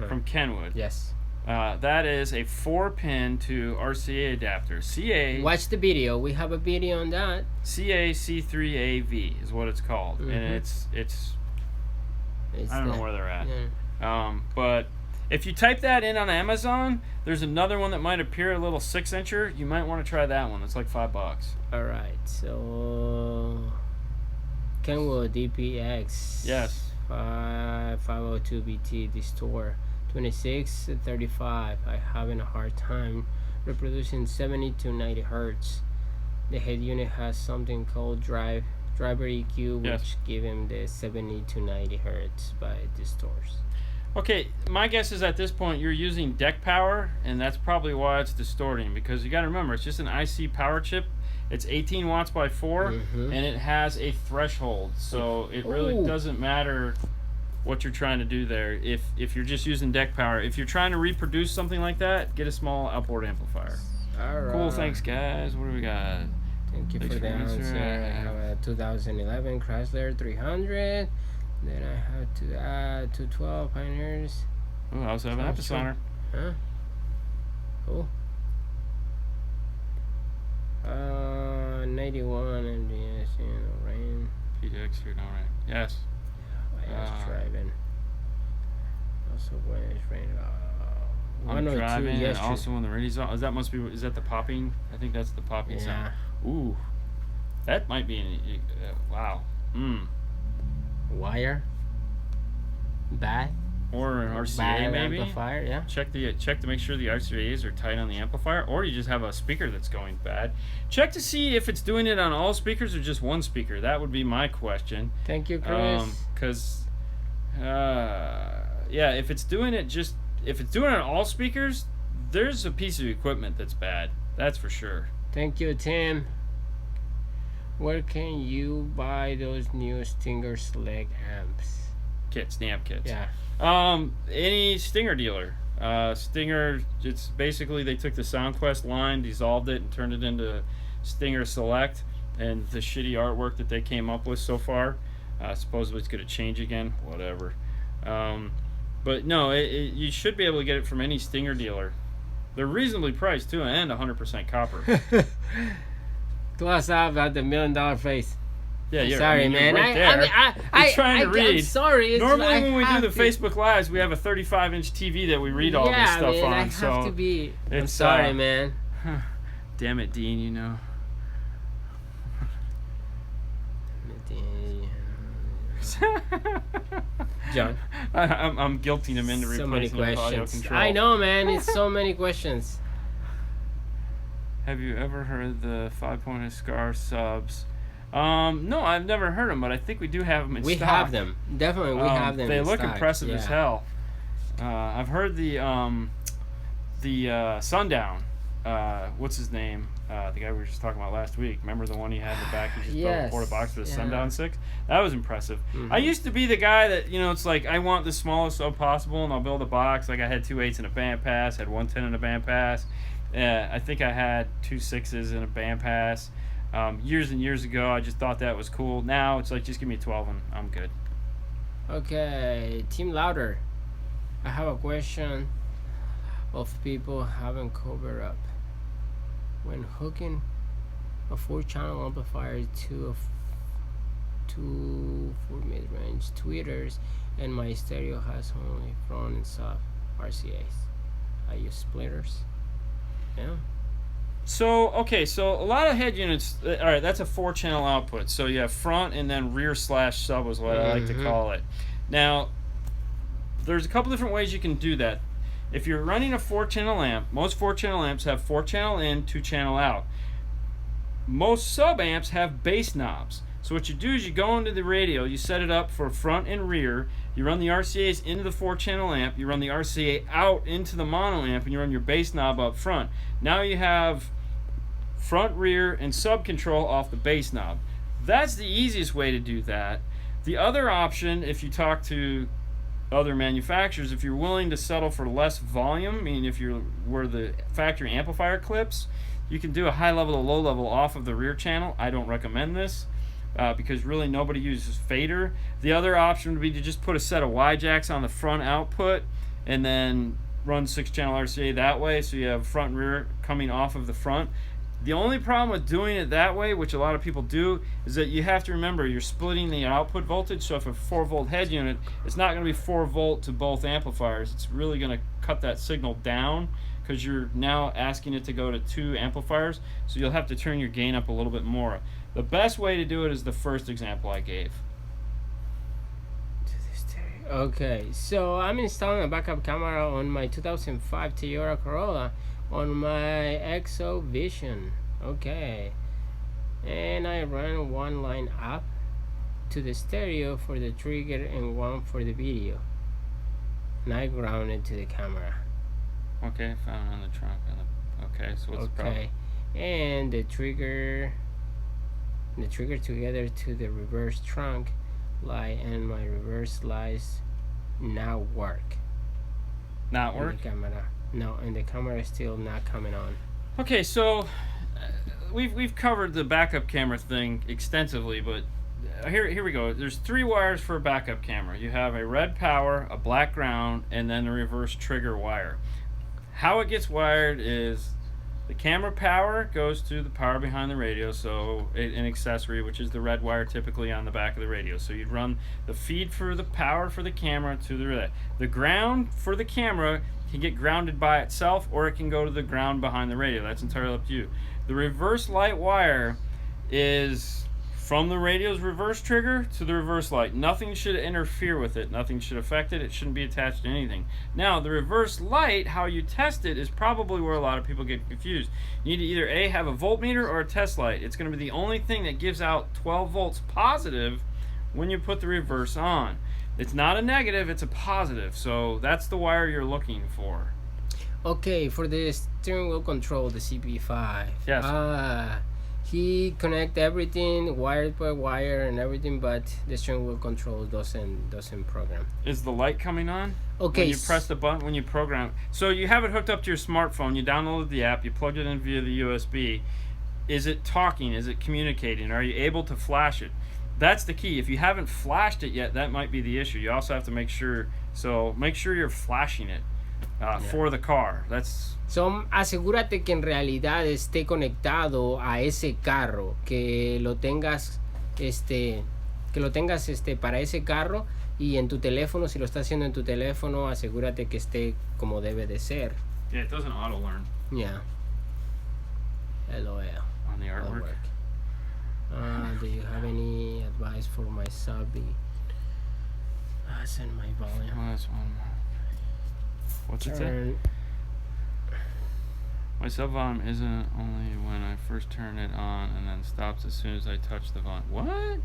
from Kenwood. Yes. That is a 4-pin to RCA adapter. CA Watch the video. We have a video on that. CA C3AV is what it's called, and it's I don't know where they're at. Yeah. But if you type that in on Amazon, there's another one that might appear, a little 6-incher. You might want to try that one. It's like $5. All right. So Kenwood DPX. Yes. 502 BT Distort 2635. I having a hard time reproducing 70 to 90 hertz. The head unit has something called driver EQ, which give him the 70 to 90 hertz by distorts. Okay, my guess is at this point you're using deck power, and that's probably why it's distorting, because you got to remember it's just an IC power chip. It's 18 watts by 4, and it has a threshold, so it really doesn't matter what you're trying to do there. If you're just using deck power, if you're trying to reproduce something like that, get a small outboard amplifier. All right. Cool, thanks guys. What do we got? Thank you Thanks for the for answer. answering. I have a 2011 Chrysler 300. Then I have 212 Pioneers. Oh, I also have an Epicenter. Huh? Cool. 91 MDS in the rain. PDX here, no right. Yes. I was driving. Also when it's raining. I'm 102 driving, and yesterday. also when the radio's on. Is that the popping? I think that's the popping sound. Ooh, that might be an. Wow. Wire. Bad. Or an RCA Bad maybe. amplifier, yeah. Check to make sure the RCAs are tight on the amplifier, or you just have a speaker that's going bad. Check to see if it's doing it on all speakers or just one speaker. That would be my question. Thank you, Chris. Because, yeah, if it's doing it on all speakers, there's a piece of equipment that's bad. That's for sure. Thank you, Tim. Where can you buy those new Stinger Select amps? Amp kits. Yeah. Any Stinger dealer. Stinger, it's basically they took the SoundQuest line, dissolved it, and turned it into Stinger Select, and the shitty artwork that they came up with so far. Supposedly it's going to change again, whatever. But no, you should be able to get it from any Stinger dealer. They're reasonably priced too, and 100% copper. Close up at the $1 million face. Yeah, you're, sorry, you're man. right there. I'm trying to read. I'm sorry. Normally, when we do the Facebook Lives, we have a 35-inch TV that we read all this stuff man, on. I have to be. I'm it's, sorry, man. Damn it, Dean. You know. John. I'm guilting him into So many replacing the audio questions. control. I know, man. It's so many questions. Have you ever heard the 5-point Scar subs? No, I've never heard them, but I think we do have them in stock. We have them. Definitely, we have them. They in look stock. impressive as hell. I've heard the Sundown. What's his name? The guy we were just talking about last week. Remember the one he had in the back? He just built a quarter box for the Sundown 6. That was impressive. I used to be the guy that, it's like I want the smallest sub possible, and I'll build a box. Like I had 2 8s in a band pass, had 1 10 in a band pass. I think I had 2 6s in a band pass. Years and years ago, I just thought that was cool. Now it's like, just give me a 12 and I'm good. Okay, Team Louder. I have a question of people haven't covered up. When hooking a 4-channel amplifier to 4 mid-range tweeters, and my stereo has only front and sub RCAs, I use splitters. Yeah. So a lot of head units, all right, that's a 4-channel output. So you have front and then rear / sub is what I like to call it. Now, there's a couple different ways you can do that. If you're running a 4-channel amp, most 4-channel amps have 4-channel in, 2-channel out. Most sub amps have bass knobs. So what you do is you go into the radio, you set it up for front and rear, you run the RCAs into the 4-channel amp, you run the RCA out into the mono amp, and you run your bass knob up front. Now you have front, rear, and sub control off the bass knob. That's the easiest way to do that. The other option, if you talk to other manufacturers, if you're willing to settle for less volume, I mean, if you're where the factory amplifier clips, you can do a high level to low level off of the rear channel. I don't recommend this because really nobody uses fader. The other option would be to just put a set of Y jacks on the front output and then run 6-channel RCA that way, so you have front and rear coming off of the front. The only problem with doing it that way, which a lot of people do, is that you have to remember you're splitting the output voltage. So if a 4-volt head unit, it's not going to be 4 volt to both amplifiers. It's really going to cut that signal down because you're now asking it to go to 2 amplifiers. So you'll have to turn your gain up a little bit more. The best way to do it is the first example I gave. Okay, so I'm installing a backup camera on my 2005 Toyota Corolla on my XO Vision. Okay, and I run one line up to the stereo for the trigger and one for the video, and I ground it to the camera. Okay, found on the trunk. Okay, so what's the problem? Okay, and the trigger together to the reverse trunk light, and my reverse lights now work. Not And work? the camera, no, and the camera is still not coming on. Okay, so we've covered the backup camera thing extensively, but here we go. There's 3 wires for a backup camera. You have a red power, a black ground, and then a reverse trigger wire. How it gets wired is the camera power goes to the power behind the radio, so an accessory, which is the red wire typically on the back of the radio. So you'd run the feed for the power for the camera to the relay. The ground for the camera can get grounded by itself, or it can go to the ground behind the radio. That's entirely up to you. The reverse light wire is from the radio's reverse trigger to the reverse light. Nothing should interfere with it. Nothing should affect it. It shouldn't be attached to anything. Now, the reverse light, how you test it, is probably where a lot of people get confused. You need to either A, have a voltmeter or a test light. It's going to be the only thing that gives out 12 volts positive when you put the reverse on. It's not a negative, it's a positive. So that's the wire you're looking for. Okay, for the steering wheel control, the CP5. Yes. He connect everything wire by wire and everything, but the steering wheel control doesn't program. Is the light coming on? Okay. When you press the button, when you program. So you have it hooked up to your smartphone, you downloaded the app, you plugged it in via the USB. Is it talking? Is it communicating? Are you able to flash it? That's the key. If you haven't flashed it yet, that might be the issue. You also have to make sure you're flashing it for the car. So, asegúrate que en realidad esté conectado a ese carro, que lo tengas para ese carro, y en tu teléfono, si lo estás haciendo en tu teléfono, asegúrate que esté como debe de ser. Yeah, it doesn't auto learn. Yeah. LOL. On the artwork. Do you have any advice for my subby? Send my volume. Well, that's one. What's it say? My sub volume isn't only when I first turn it on and then stops as soon as I touch the volume. What?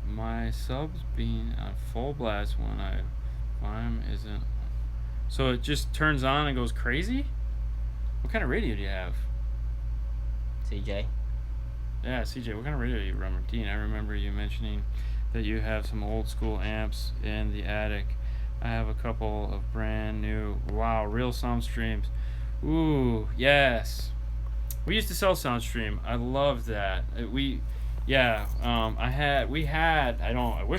My sub's being on full blast when volume isn't. So it just turns on and goes crazy? What kind of radio do you have? CJ? Yeah, CJ, what kind of radio do you run? Dean, I remember you mentioning that you have some old school amps in the attic. I have a couple of brand new, wow, real SoundStreams. Ooh, yes. We used to sell SoundStream. I loved that. I wish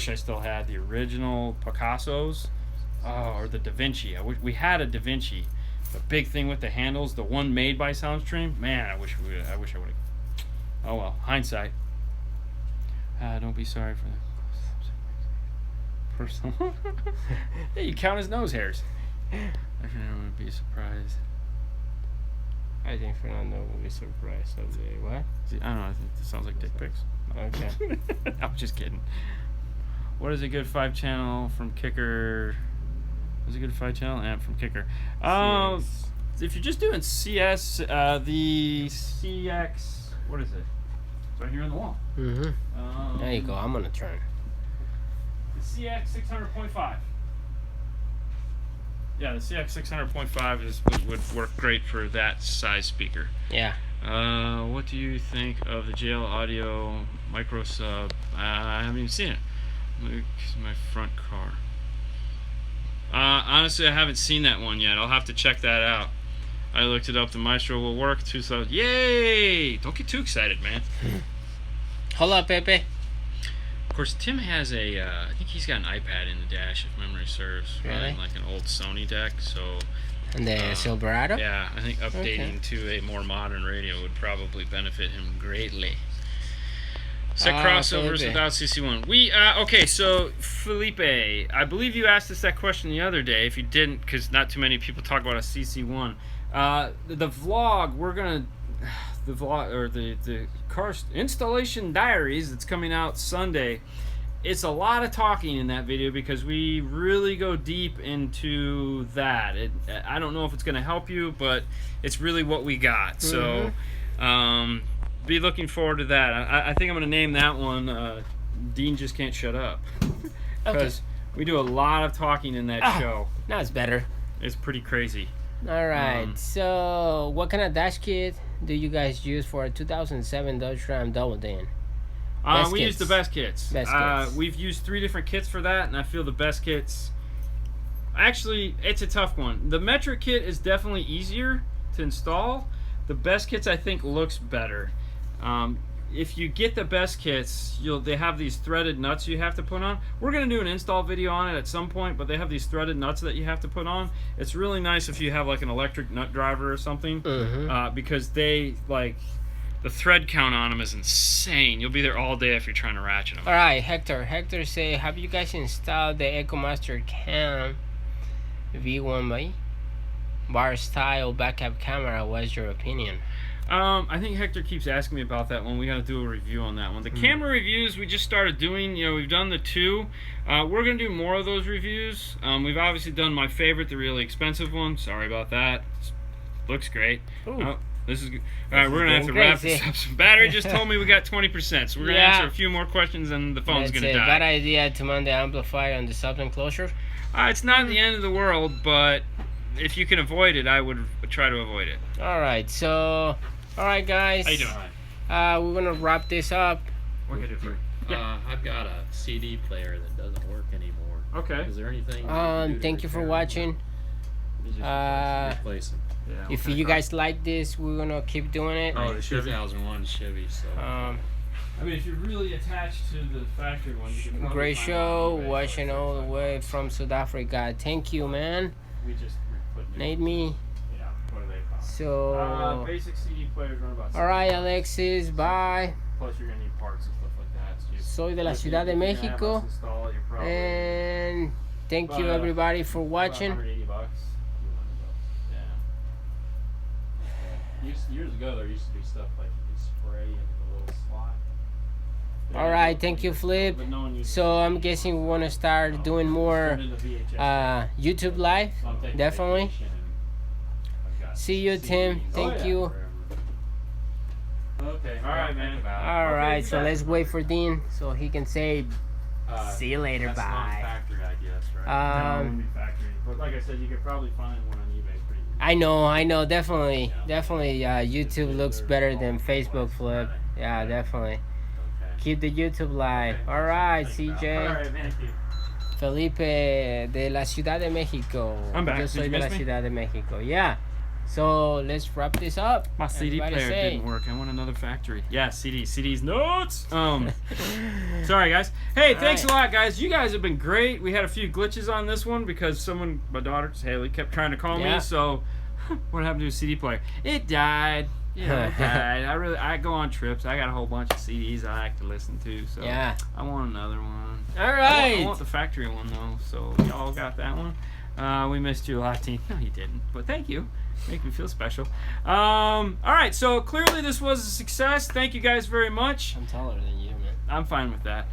I still had the original Picassos, or the Da Vinci. We had a Da Vinci, the big thing with the handles, the one made by SoundStream. Man, I wish I would have. Oh well, hindsight. Don't be sorry for that. Personal. Hey, you count his nose hairs. I would be surprised. I think Fernando will be surprised of the what? I don't know. I think this sounds like dick pics. Okay. I'm just kidding. What is a good 5-channel from Kicker? What's a good 5-channel amp from Kicker? If you're just doing CS, the CX. What is it? It's right here on the wall. Mm-hmm. There you go. I'm gonna turn. The CX 600.5. Yeah, the CX 600.5 would work great for that size speaker. Yeah. What do you think of the JL Audio micro sub? I haven't even seen it. Luke is my front car. Honestly, I haven't seen that one yet. I'll have to check that out. I looked it up. The Maestro will work. 2,000. Yay! Don't get too excited, man. Hold up, Pepe. Of course, Tim has a. I think he's got an iPad in the dash, if memory serves. Really? Like an old Sony deck. So. And the Silverado? Yeah, I think updating to a more modern radio would probably benefit him greatly. Set crossovers Felipe. Without CC1. Okay, so Felipe, I believe you asked us that question the other day. If you didn't, because not too many people talk about a CC1. The vlog, the car installation diaries that's coming out Sunday. It's a lot of talking in that video because we really go deep into that. I don't know if it's going to help you, but it's really what we got. So, be looking forward to that. I think I'm going to name that one Dean Just Can't Shut Up. Because we do a lot of talking in that show. Now it's better. It's pretty crazy. All right. So, what kind of dash kit do you guys use for a 2007 Dodge Ram Double Din? We use the best kits. Best kits. We've used 3 different kits for that, and I feel the best kits. Actually, it's a tough one. The metric kit is definitely easier to install. The best kits, I think, looks better. If you get the best kits, they have these threaded nuts you have to put on. We're gonna do an install video on it at some point, but they have these threaded nuts that you have to put on. It's really nice if you have like an electric nut driver or something, because they like. The thread count on them is insane. You'll be there all day if you're trying to ratchet them. All right, Hector. Hector say, have you guys installed the EcoMaster Cam V1 bar style backup camera? What's your opinion? I think Hector keeps asking me about that one. We got to do a review on that one. The camera reviews we just started doing. We've done the 2. We're gonna do more of those reviews. We've obviously done my favorite, the really expensive one. Sorry about that. Looks great. This is good. All right, we're gonna have to wrap this up. So battery just told me we got 20%, so we're gonna answer a few more questions, and the phone's gonna die. Bad idea to mount the amplifier on the sub enclosure. It's not the end of the world, but if you can avoid it, I would try to avoid it. All right, so guys. How you doing? We're gonna wrap this up. What can I do for you? I've got a CD player that doesn't work anymore. Okay. Is there anything? Thank you for watching. Replace it. Yeah, If you guys like this, we're gonna keep doing it. Oh, the Chevy. 2001 Chevy. So. I mean, if you're really attached to the factory one, you can probably Great find show, one on eBay. watching all the way from South Africa. Thank you, man. We just put new Need ones. me. Yeah, what do they cost? So, Basic CD players run about. all right, Alexis. Bye. Plus, you're gonna need parts and stuff like that. So Soy de la Ciudad de México. And thank you, everybody, for watching. $180. Yeah. Years ago, there used to be stuff like you could spray into the little slot. All right, thank you, Flip. But no one uses So I'm guessing we want to start doing more Turn into VHS. YouTube live. So I'm taking Definitely. vacation and I've got See you, Tim. CDs Thank forever. you. Okay. All right, man. All right, so let's wait for Dean so he can say see you later. That's Bye. not factory, I guess, right? No, it wouldn't be factory. But like I said, you could probably find one on eBay pretty easy. I know, definitely. YouTube looks better than Facebook, Flip. Yeah, definitely. Okay. Keep the YouTube live. All right, CJ. All right, man. Thank you. Felipe de la Ciudad de México. I'm back. Yo Did soy you de la miss me? Ciudad de México. Yeah. So let's wrap this up. My CD Everybody player say. didn't work. I want another factory. Yeah, CD's nuts. Sorry guys. Hey, thanks a lot, guys. You guys have been great. We had a few glitches on this one because my daughter Haley, kept trying to call Yeah. me. So, what happened to a CD player? It died. Yeah, it died. I go on trips. I got a whole bunch of CDs I like to listen to. So Yeah. I want another one. All I right. want the factory one though. So y'all got that one. We missed you a lot, team. No, you didn't. But thank you. Make me feel special. All right, so clearly this was a success. Thank you guys very much. I'm taller than you, man. I'm fine with that.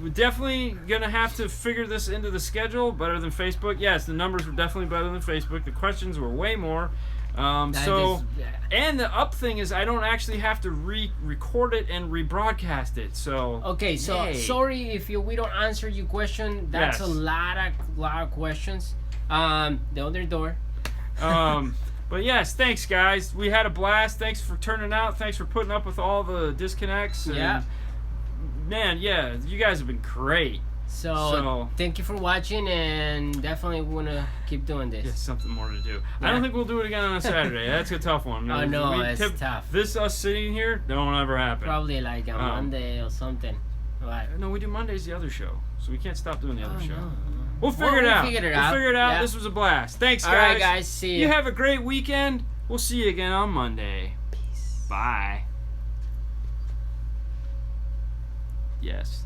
We're definitely gonna have to figure this into the schedule. Better than Facebook. Yes, the numbers were definitely better than Facebook. The questions were way more. And the up thing is I don't actually have to record it and rebroadcast it. So Okay, so yay. sorry if we don't answer your question. That's Yes. a lot of questions. The other door. But yes, thanks guys. We had a blast. Thanks for turning out. Thanks for putting up with all the disconnects. And Yeah. Man, yeah, you guys have been great. So thank you for watching, and definitely wanna keep doing this. Yeah, something more to do. I Yeah. don't think we'll do it again on a Saturday. That's a tough one. Oh no, it's tough. This us sitting here, that won't ever happen. Probably like a Monday or something. Right. No, we do Mondays the other show, so we can't stop doing the other show. No. We'll figure it out. We'll figure it out. Yeah. This was a blast. Thanks, guys. All right, guys. See You have a great weekend. We'll see you again on Monday. Peace. Bye. Yes.